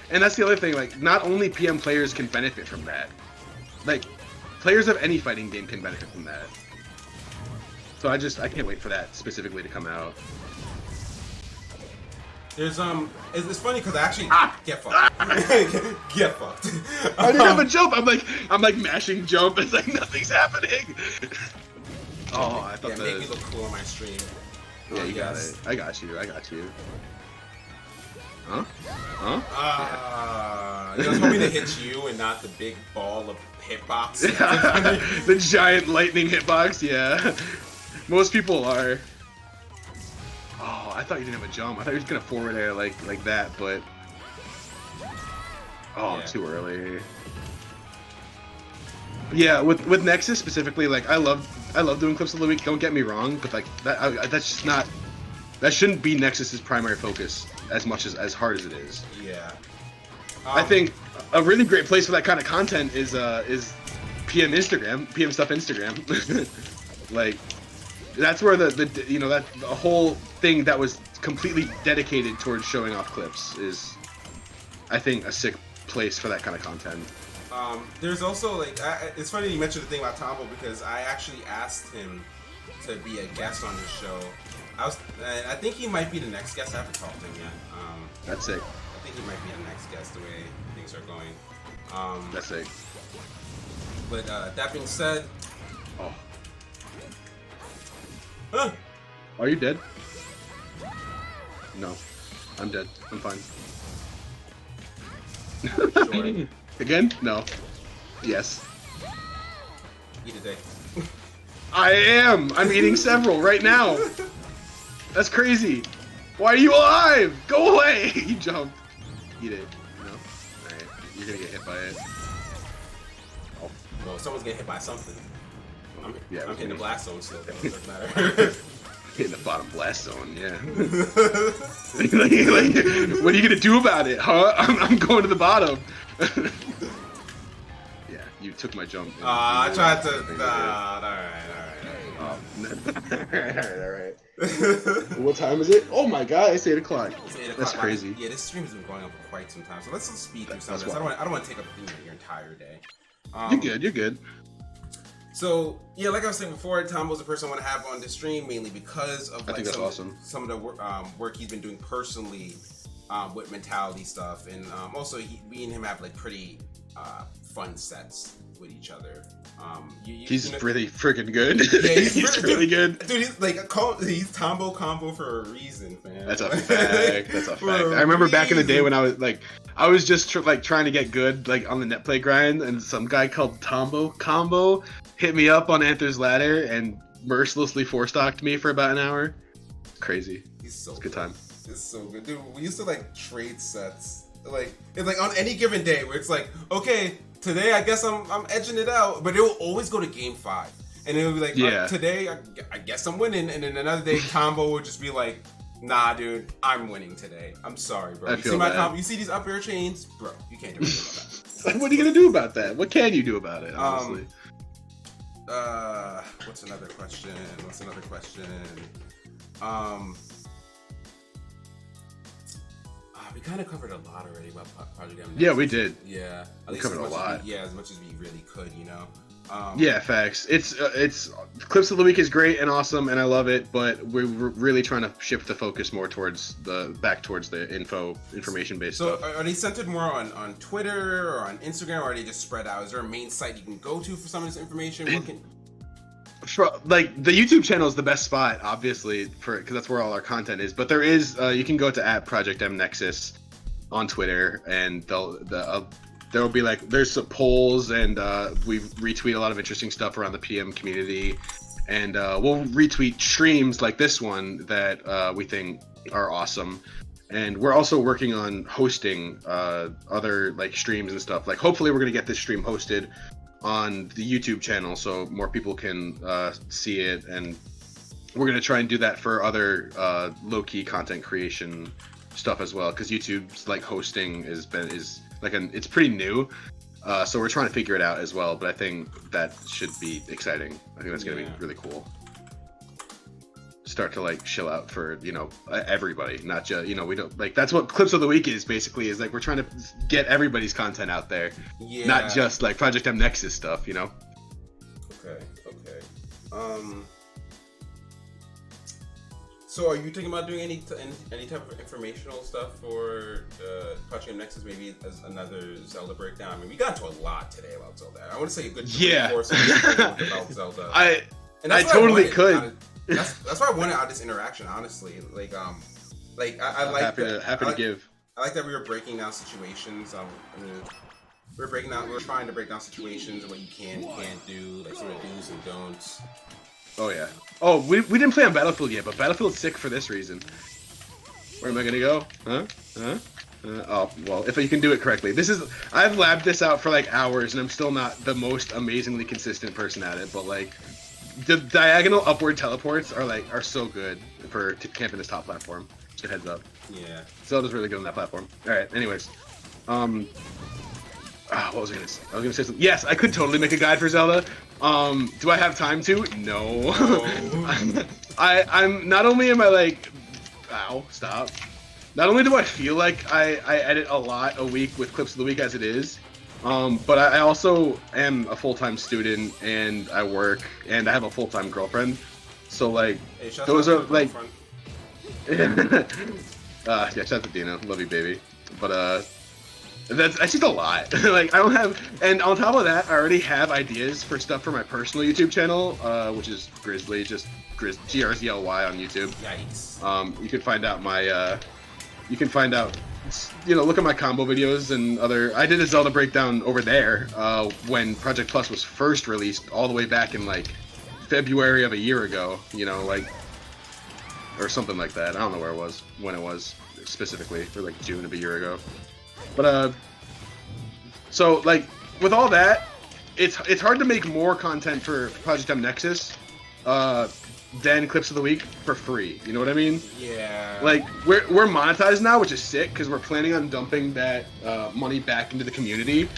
that's the other thing. Like, not only PM players can benefit from that. Like, players of any fighting game can benefit from that. So I can't wait for that specifically to come out. There's it's funny because I actually get fucked. Get fucked. I didn't have a jump. I'm like mashing jump. It's like nothing's happening. Oh, I thought make me look cool on my stream. Yeah, you got it. I got you. Huh? You was hoping to hit you and not the big ball of hitbox. The giant lightning hitbox. Yeah, most people are. Oh, I thought you didn't have a jump. I thought you were just gonna forward air like that, but too early. Yeah, with Nexus specifically, like I love doing clips of the week. Don't get me wrong, but like that's just not. That shouldn't be Nexus's primary focus as much as hard as it is. Yeah. I think a really great place for that kind of content is PM Instagram, PM stuff Instagram. Like. That's where the whole thing that was completely dedicated towards showing off clips is, I think, a sick place for that kind of content. There's also like it's funny you mentioned the thing about Tombo because I actually asked him to be a guest on this show. I think he might be the next guest. I haven't talked to him yet. That's sick. I think he might be the next guest the way things are going. That's sick. But that being said, Are you dead? No. I'm dead. I'm fine. Sure. Again? No. Yes. Eat a day. I am! I'm eating several right now! That's crazy! Why are you alive? Go away! You jumped. Eat it. No? Alright. You're gonna get hit by it. Oh. Well, someone's getting hit by something. I'm hitting the blast zone still, though. It doesn't matter. Hitting the bottom blast zone, yeah. like, what are you gonna do about it, huh? I'm going to the bottom. Yeah, you took my jump. I tried to. Alright. What time is it? Oh my god, it's 8 o'clock. That's crazy. Yeah, this stream has been going on for quite some time, so let's just speed through some of this. I don't want to take up your entire day. You're good. So yeah, like I was saying before, Tombo's the person I want to have on the stream mainly because of like some of the work he's been doing personally with mentality stuff, and also me and him have like pretty fun sets with each other. He's pretty freaking good. Yeah, he's really good. Dude, he's like he's Tombo combo for a reason, man. That's a fact. That's a fact. I remember back in the day when I was just trying to get good like on the net play grind, and some guy called Tombo Combo hit me up on Anther's Ladder and mercilessly four-stocked me for about an hour. Crazy. It's a good time. It's so good, dude. We used to like trade sets. Like it's like on any given day where it's like, okay, today I guess I'm edging it out, but it will always go to game 5, and it will be like, today I guess I'm winning, and then another day Tombo would just be like, nah, dude, I'm winning today. I'm sorry, bro. You see these up air chains, bro? You can't do anything about that. What are you gonna do about that? What can you do about it? Honestly. What's another question? we kind of covered a lot already about Project M. Yeah, we did. Yeah, we covered a lot. As much as we really could, you know. Yeah, facts. It's Clips of the Week is great and awesome, and I love it. But we're really trying to shift the focus more towards the information based stuff. So are they centered more on Twitter or on Instagram, or are they just spread out? Is there a main site you can go to for some of this information? Like the YouTube channel is the best spot, obviously, because that's where all our content is. But there is you can go to @ProjectMNexus on Twitter, and there'll be like there's some polls, and we retweet a lot of interesting stuff around the PM community, and we'll retweet streams like this one that we think are awesome. And we're also working on hosting other like streams and stuff. Like hopefully we're gonna get this stream hosted on the YouTube channel so more people can see it, and we're gonna try and do that for other low-key content creation stuff as well, because YouTube's like hosting is like it's pretty new, so we're trying to figure it out as well. But I think that should be exciting. I think that's gonna be really cool. Start to like chill out for everybody, not just we don't like that's what Clips of the Week is basically, is like we're trying to get everybody's content out there, not just like Project M Nexus stuff. Okay. So are you thinking about doing any type of informational stuff for Project M Nexus, maybe as another Zelda breakdown? I mean, we got into a lot today about Zelda. I want to say a good 3-4 seconds about Zelda. I totally could. That's why I wanted out this interaction, honestly. I'm happy to give. I like that we were breaking down situations. We were trying to break down situations and what you can't do, like some of the do's and don'ts. Oh yeah. Oh, we didn't play on Battlefield yet, but Battlefield's sick for this reason. Where am I gonna go? Oh well, if you can do it correctly. I've labbed this out for like hours, and I'm still not the most amazingly consistent person at it, but like. The diagonal upward teleports are so good for camping this top platform. Just a heads up. Yeah. Zelda's really good on that platform. Alright, anyways. What was I gonna say? I was gonna say something. Yes, I could totally make a guide for Zelda. Do I have time to? No. I'm not only am I like stop. Not only do I feel like I edit a lot a week with Clips of the Week as it is, but I also am a full-time student, and I work, and I have a full-time girlfriend. So like, those are like, yeah, shout out to Dina, love you, baby. But that's just a lot. Like I don't have, and on top of that, I already have ideas for stuff for my personal YouTube channel, which is Grzly, just GRZLY on YouTube. Yikes. You can find out my, look at my combo videos and other. I did a Zelda breakdown over there when Project Plus was first released, all the way back in like February of a year ago, or something like that. I don't know when it was specifically, or like June of a year ago. But so like with all that, it's hard to make more content for Project M Nexus than Clips of the Week for free. You know what I mean? Yeah. Like we're monetized now, which is sick because we're planning on dumping that money back into the community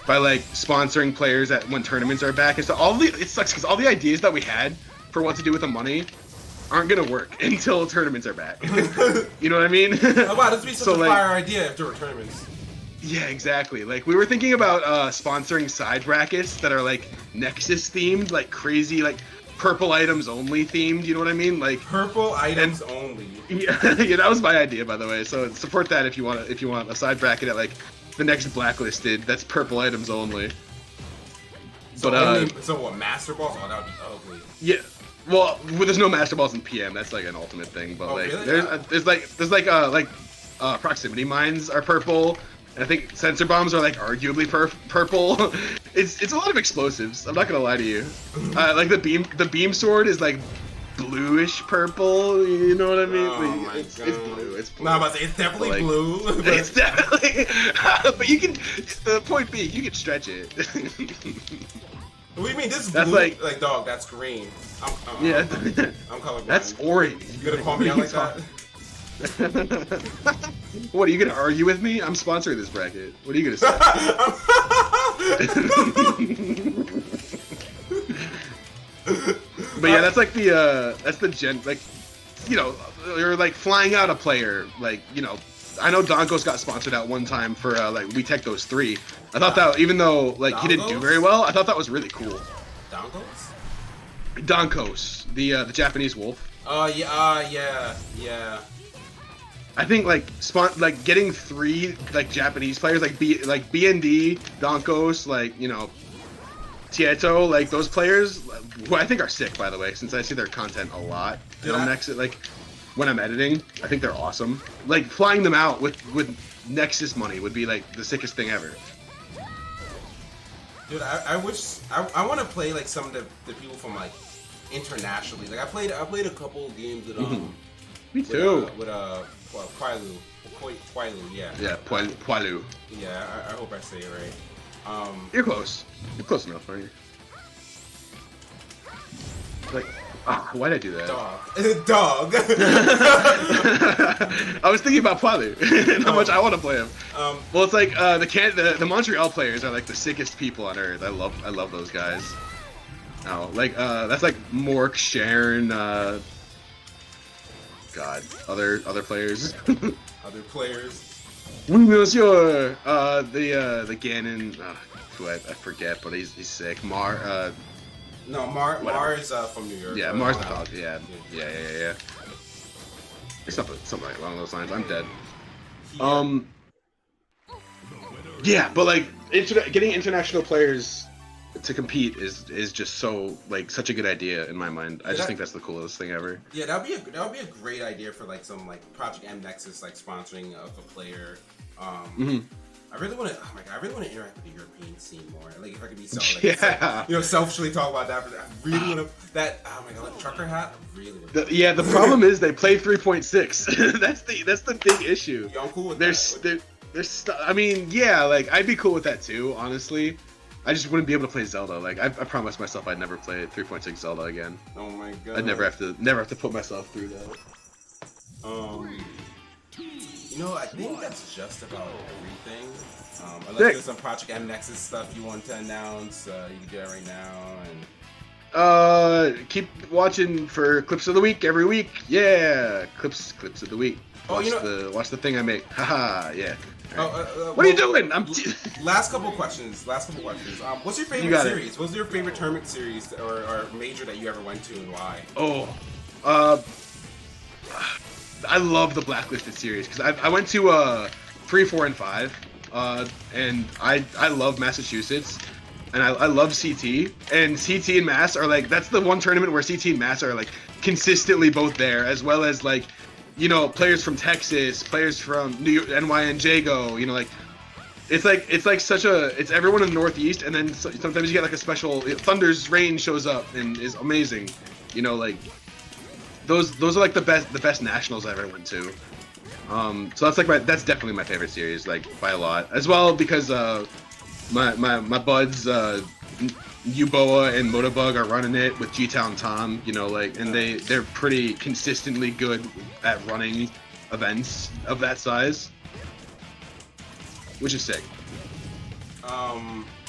by like sponsoring players when tournaments are back. And so it sucks because all the ideas that we had for what to do with the money aren't gonna work until tournaments are back. You know what I mean? Oh wow, this would be such a fire idea if there were tournaments. Yeah, exactly. Like we were thinking about sponsoring side brackets that are like Nexus themed, like crazy, like purple items only themed. You know what I mean? Like purple items only. Yeah, yeah, that was my idea, by the way. So support that if you want a side bracket at like the next Blacklisted. That's purple items only. So so what? Master Balls? Oh, that would be ugly. Yeah. Well, there's no Master Balls in PM. That's like an ultimate thing. But like, really? there's proximity mines are purple. And I think sensor bombs are like arguably purple. It's a lot of explosives. I'm not gonna lie to you. Like the beam sword is like bluish purple. You know what I mean? Oh it's blue. It's blue. No, I'm about to say it's definitely like, blue. It's definitely. But you can. The point being, you can stretch it. What do you mean? This is that's blue? like dog. That's green. I'm colorblind. That's orange. You gonna call me out like that? What, are you gonna argue with me? I'm sponsoring this bracket. What are you gonna say? But yeah, that's like that's the like, you're like flying out a player, like, I know Donkos got sponsored at one time for like We Tech Those 3. I thought that even though like he didn't do very well, I thought that was really cool. Donkos? Donkos, the Japanese wolf. Oh yeah. I think like getting 3 like Japanese players like BND, Donkos, like you know, Tieto, like those players, who I think are sick by the way, since I see their content a lot. Nexus, like when I'm editing, I think they're awesome. Like flying them out with Nexus money would be like the sickest thing ever. Dude, I wish I want to play like some of the people from like internationally. Like I played a couple games with Me too. With Poilu, yeah. Yeah, Poilu. Yeah, I hope I say it right. You're close. You're close enough, aren't you? Like, why did I do that? Dog. I was thinking about Poilu and how much I want to play him. Well, it's like the Montreal players are like the sickest people on earth. I love those guys. Oh, like that's like Mork, Sharon, God, other players. Other players. Oui, monsieur. The Ganon, who I forget, but he's sick. Mar is from New York. Yeah, Mars the Dog. Yeah. Something like along those lines. I'm dead. Yeah, but like getting international players to compete is just so like such a good idea in my mind. I just think that's the coolest thing ever. Yeah, that would be a great idea for like some like Project M Nexus like sponsoring of a player. I really want to. Oh my god, I really want to interact with the European scene more. Like if I could be selfishly talk about that. I really want to. That oh my god, like, trucker hat. I really want to. The problem is they play 3.6. that's the big issue. Yeah, I'm cool with that. I mean, yeah, like I'd be cool with that too, honestly. I just wouldn't be able to play Zelda. Like I promised myself I'd never play 3.6 Zelda again. Oh my god. I'd never have to put myself through that. You know, I think that's just about everything. Unless there's some Project M Nexus stuff you want to announce, you can do that right now. And keep watching for clips of the week every week. Yeah, clips of the week. Watch the thing I make. Haha, yeah. What are you doing? Last couple questions. What's your favorite series? What's your favorite tournament series or major that you ever went to and why? I love the Blacklisted series because I went to 3, 4, and 5, and I love Massachusetts, and I love CT, and CT and Mass are like that's the one tournament where CT and Mass are like consistently both there, as well as like you know players from Texas, players from New York, NY and Jago, you know like. It's everyone in the Northeast, and then sometimes you get like a special Thunder's Rain shows up and is amazing, you know like. Those are like the best nationals I ever went to. So that's definitely my favorite series, like by a lot. As well because my buds Uboa and Motabug are running it with G-Town Tom, you know, like and they're pretty consistently good at running events of that size. Which is sick.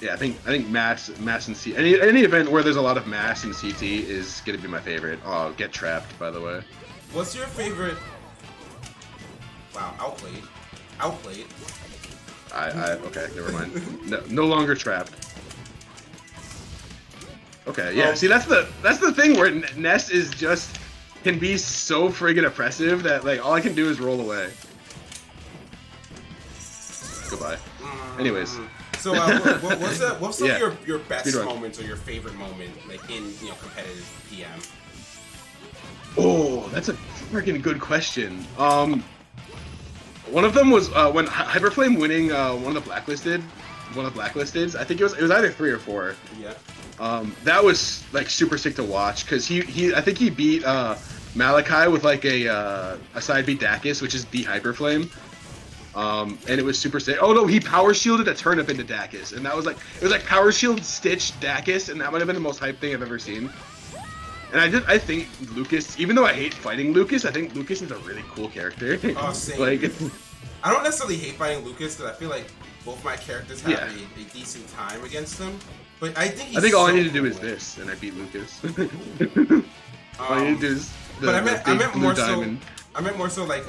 Yeah, I think mass and CT. Any event where there's a lot of mass and CT is gonna be my favorite. Oh, Get Trapped, by the way. What's your favorite? Wow, outplayed. Okay, never mind. No longer trapped. Okay, yeah. See, that's the thing where Nest is just can be so friggin' oppressive that like all I can do is roll away. Goodbye. Anyways. So, what's some of your best moments or your favorite moment, like in competitive PM? Oh, that's a freaking good question. One of them was when Hyperflame winning one of the Blacklisteds. I think it was either 3 or 4. Yeah. That was like super sick to watch because I think he beat Malachi with like a side beat Dacus, which is beat Hyperflame. And it was super sick. Oh no, he power shielded a turnip into Dacus, and it was like power shield stitched Dacus, and that might have been the most hype thing I've ever seen. And I think Lucas, even though I hate fighting Lucas, I think Lucas is a really cool character. Oh, same. Like, I don't necessarily hate fighting Lucas because I feel like both my characters have a decent time against him. But I think all I need to do is this, and I beat Lucas. All I need to do is I I meant more so like,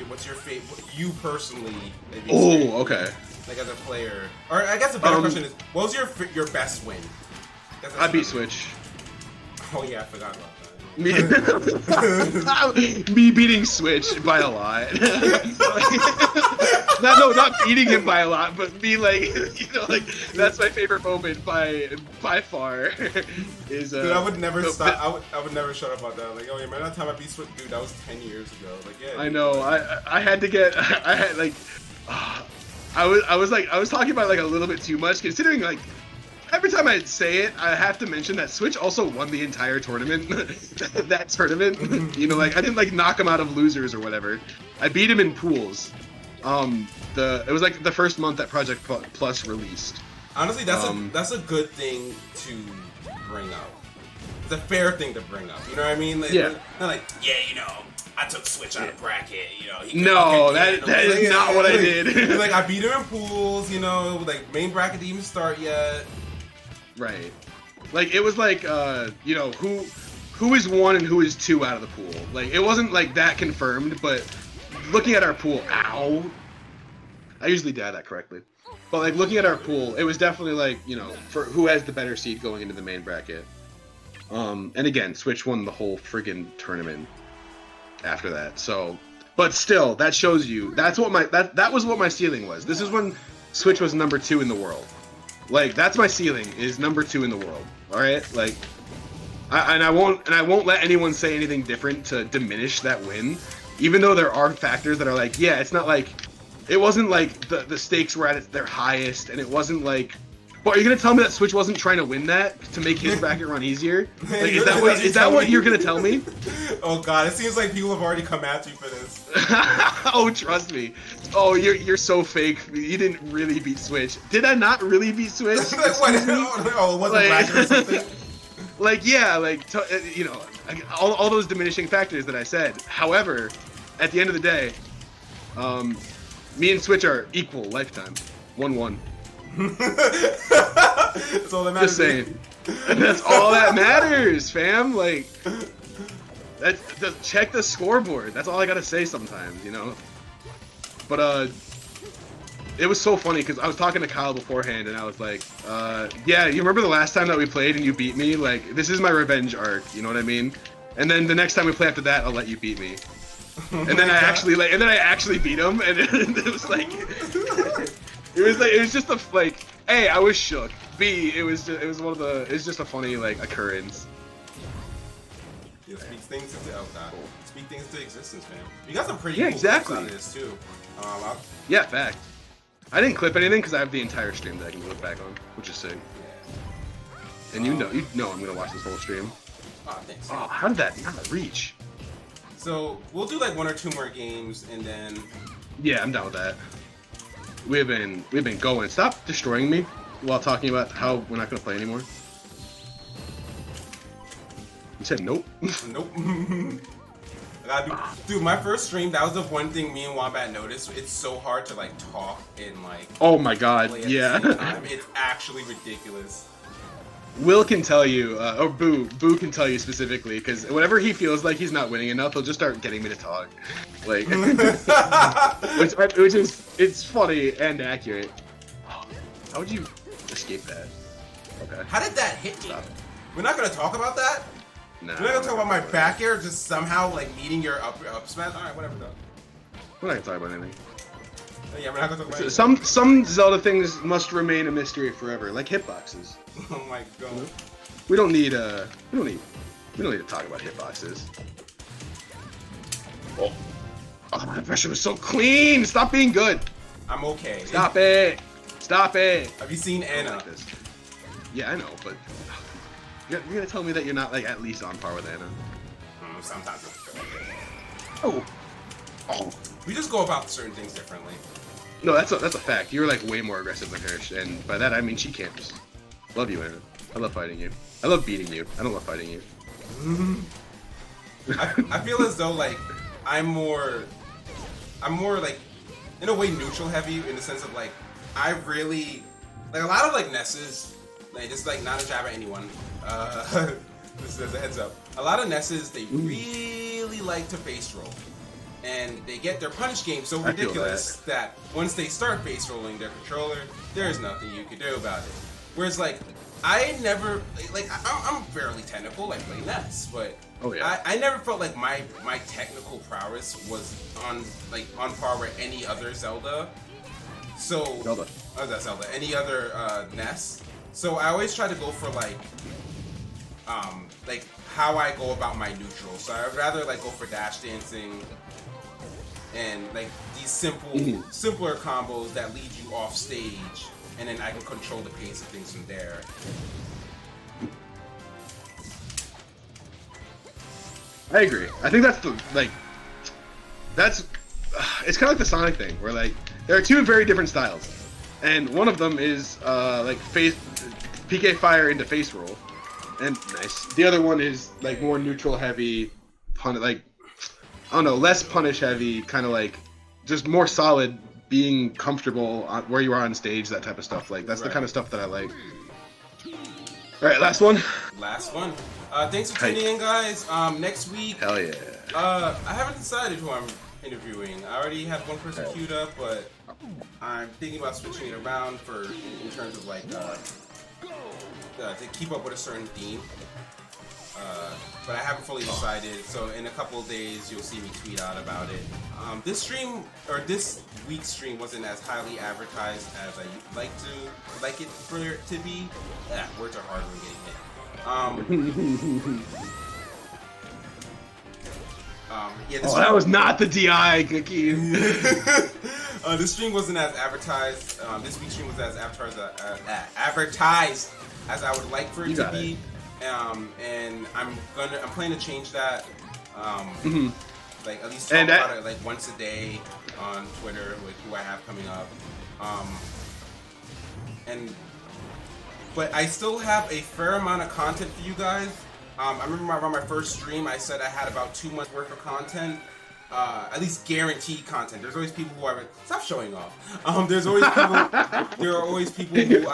what's your favorite? You personally. Maybe Oh, okay. Like as a player, or I guess a better question is, what was your best win? I beat Switch. Oh yeah, I forgot about that. Me beating Switch by a lot. Not beating him by a lot, but me like that's my favorite moment by far. Is dude, I would never stop. I would never shut up about that. Like, oh yeah, man, that time I beat Switch, dude, that was 10 years ago. Like, yeah. I know. I had to get. I had like. I was talking about like a little bit too much, considering like. Every time I say it, I have to mention that Switch also won the entire tournament. That tournament, you know, like I didn't like knock him out of losers or whatever. I beat him in pools. It was like the first month that Project Plus released. Honestly, that's a good thing to bring up. It's a fair thing to bring up. You know what I mean? Like, yeah. Not like, yeah, you know, I took Switch out of bracket. You know. No, that is not what I did. Like I beat him in pools. You know, like main bracket didn't even start yet. Right. Like, it was like, you know, who is 1 and who is 2 out of the pool. Like, it wasn't, like, that confirmed, but looking at our pool, ow. I usually did that correctly. But, like, looking at our pool, it was definitely, like, you know, for who has the better seed going into the main bracket. And again, Switch won the whole friggin' tournament after that, so... But still, that shows you, that was what my ceiling was. This is when Switch was number 2 in the world. Like, that's my ceiling, is number 2 in the world. All right, like, I won't let anyone say anything different to diminish that win, even though there are factors that are like, yeah, it's not like, it wasn't like the stakes were at their highest, and it wasn't like, but are you gonna tell me that Switch wasn't trying to win that to make his bracket run easier? Like, is that what you're gonna tell me? Oh god, it seems like people have already come at you for this. Oh, trust me. Oh, you're so fake. You didn't really beat Switch. Did I not really beat Switch? Oh, it wasn't bracket or something? Like, yeah, like, you know, all those diminishing factors that I said. However, at the end of the day, me and Switch are equal lifetime. 1-1. That's all that matters. Just saying. That's all that matters, fam. Like, check the scoreboard. That's all I gotta say sometimes, you know. But it was so funny because I was talking to Kyle beforehand, and I was like, yeah, you remember the last time that we played and you beat me? Like, this is my revenge arc. You know what I mean? And then the next time we play after that, I'll let you beat me. And then I actually beat him, and it was like. It was just like, A, I was shook. B, it was just a funny like occurrence. Yeah, speak things into speak things into existence, man. You got some pretty cool exactly out of this too. Yeah, fact. I didn't clip anything because I have the entire stream that I can look back on, which is sick. Yeah. And you know I'm gonna watch this whole stream. Oh, thanks. Oh, how did that not reach? So we'll do like 1 or 2 more games, and then. Yeah, I'm down with that. We've been going. Stop destroying me while talking about how we're not gonna play anymore. You said nope. Nope. Dude, my first stream, that was the one thing me and Wombat noticed. It's so hard to like talk and like. Oh my god, yeah. It's actually ridiculous. Will can tell you, or Boo can tell you specifically, because whenever he feels like he's not winning enough, he'll just start getting me to talk, like, which is, it's funny and accurate. How would you escape that? Okay. How did that hit me? Stop. We're not gonna talk about that. No. We're not gonna talk about my back air just somehow like meeting your up smash. All right, whatever. Though. We're not gonna talk about anything. Yeah, we're not gonna talk about anything. Some Zelda things must remain a mystery forever, like hitboxes. Oh my god. We don't need to talk about hitboxes. Oh, that pressure was so clean. Stop being good. I'm okay. Stop it. Stop it. Have you seen Anna? Like this. Yeah, I know, but you're gonna tell me that you're not like at least on par with Anna. Sometimes. Oh. Oh. We just go about certain things differently. No, that's a fact. You're like way more aggressive than her, and by that I mean she camps. Love you, Anna. I love fighting you. I love beating you. I don't love fighting you. I feel as though like I'm more like in a way neutral heavy in the sense of like I really like a lot of like Nesses, like just like not a jab at anyone. This is as a heads up. A lot of Nesses they really like to base roll. and they get their punish game so I feel ridiculous that once they start face rolling their controller, there's nothing you can do about it. Whereas like I never like I'm fairly technical, like playing NES, but I never felt like my technical prowess was on par with any other Zelda. So any other NES. So I always try to go for like how I go about my neutral. So I'd rather like go for dash dancing and like these simpler combos that lead you off stage, and then I can control the pace of things from there. I agree. I think that's it's kind of like the Sonic thing, where like there are two very different styles, and one of them is like PK fire into face roll, and nice. The other one is like more neutral heavy, like I don't know, less punish heavy, kind of like just more solid, being comfortable on where you are on stage, that type of stuff. Like that's the kind of stuff that I like. All right, last one. Last one. Thanks for tuning in, guys. Next week. Hell yeah. I haven't decided who I'm interviewing. I already have one person queued up, but I'm thinking about switching it around in terms of like to keep up with a certain theme. But I haven't fully decided. So in a couple of days, you'll see me tweet out about it. This week's stream wasn't as highly advertised as I like it for it to be. Yeah, words are hard when getting hit. That was not the DI, Cookie. This stream wasn't as advertised. This week's stream was as advertised as I would like for it to be. And I'm planning to change that. Like at least talk about it like once a day on Twitter with who I have coming up. But I still have a fair amount of content for you guys. I remember around my first stream, I said I had about 2 months worth of content, at least guaranteed content. There's always people who stop showing off. There are always people who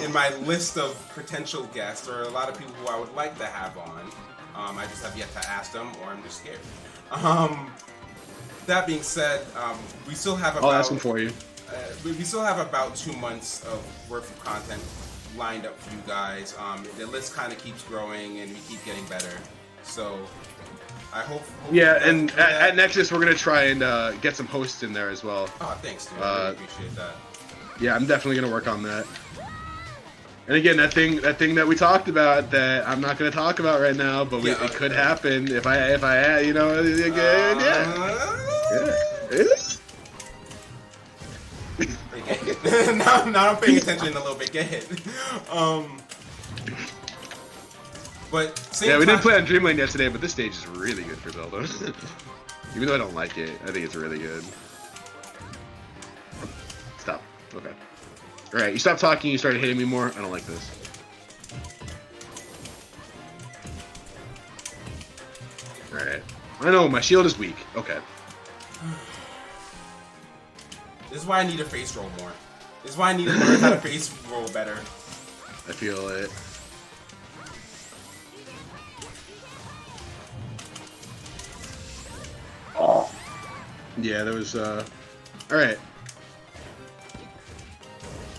in my list of potential guests, or a lot of people who I would like to have on. I just have yet to ask them, or I'm just scared. That being said, we still have about. I'll ask them for you. We still have about 2 months of worth of content lined up for you guys. The list kind of keeps growing, and we keep getting better. So I hope yeah, and at Nexus we're gonna try and get some hosts in there as well. Oh, thanks, dude. I really appreciate that. Yeah, I'm definitely gonna work on that. And again, that thing that we talked about that I'm not gonna talk about right now, but it could happen if I had, you know, again, now I'm paying attention a little bit. Get hit. But we didn't play on Dreamland yesterday, but this stage is really good for Zelda. Even though I don't like it, I think it's really good. Stop. Okay. Alright, you stopped talking, you started hitting me more. I don't like this. Alright. I know, my shield is weak. Okay. This is why I need to face roll more. This is why I need to learn how to face roll better. I feel it. Oh. Yeah, there was, Alright.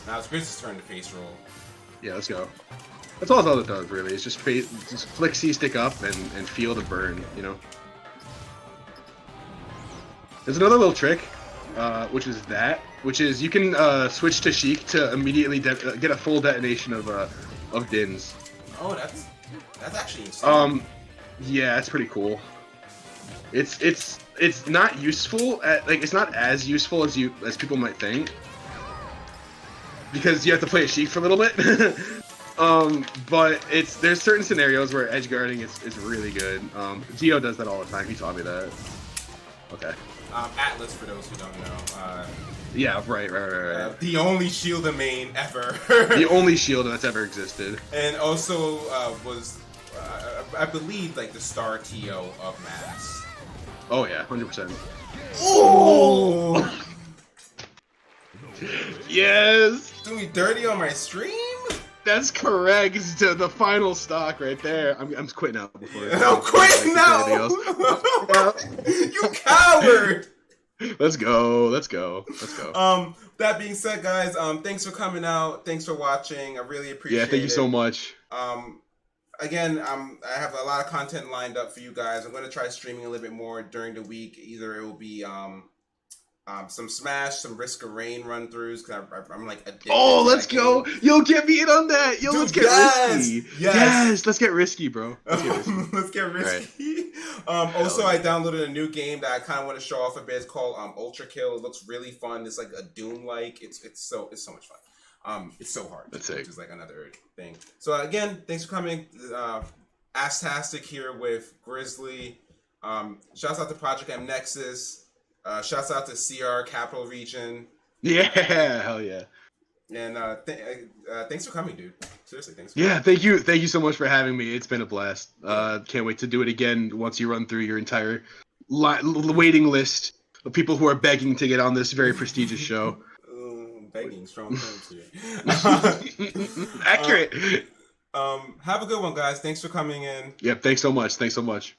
Now it's Griz's turn to face roll. Yeah, let's go. That's all Zelda does, really. It's just flick C-stick up and feel the burn, you know? There's another little trick, which is you can switch to Sheik to immediately get a full detonation of Dins. Oh, that's actually insane. Yeah, it's pretty cool. It's not useful it's not as useful as people might think, because you have to play a Sheik for a little bit. But there's certain scenarios where edge guarding is really good. Geo does that all the time. He taught me that. Okay. Atlas, for those who don't know. Yeah, right. The only Shield main ever. The only Shield that's ever existed. And also was, I believe, like the star TO of Mass. Oh yeah, 100%. Oh! Yes! Doing me dirty on my stream? That's correct. To the final stock right there. I'm quitting out before. I'm quitting now. You coward. Let's go. Let's go. Let's go. That being said, guys, thanks for coming out. Thanks for watching. I really Yeah, appreciate thank you it. so much. Again, I have a lot of content lined up for you guys. I'm going to try streaming a little bit more during the week. Either it will be some Smash, some Risk of Rain run-throughs, because I'm like addicted Oh, to let's that go. game. Yo, get me in on that. Yo, Dude, let's get yes! risky. Yes! Yes, let's get risky, bro. Let's get risky. Let's get risky. Right. Also, yeah. I downloaded a new game that I kind of want to show off a bit. It's called Ultra Kill. It looks really fun. It's like a Doom-like. It's so much fun. It's so hard, That's which is like another thing. So again, thanks for coming. Astastic here with Grzly. Shouts out to Project M Nexus. Shouts out to CR Capital Region. Yeah, hell yeah. And thanks for coming, dude. Seriously, thanks. Yeah, thank you so much for having me. It's been a blast. Can't wait to do it again once you run through your entire waiting list of people who are begging to get on this very prestigious show. Begging, strong terms here. Accurate. Have a good one, guys. Thanks for coming in. Yep, thanks so much. Thanks so much.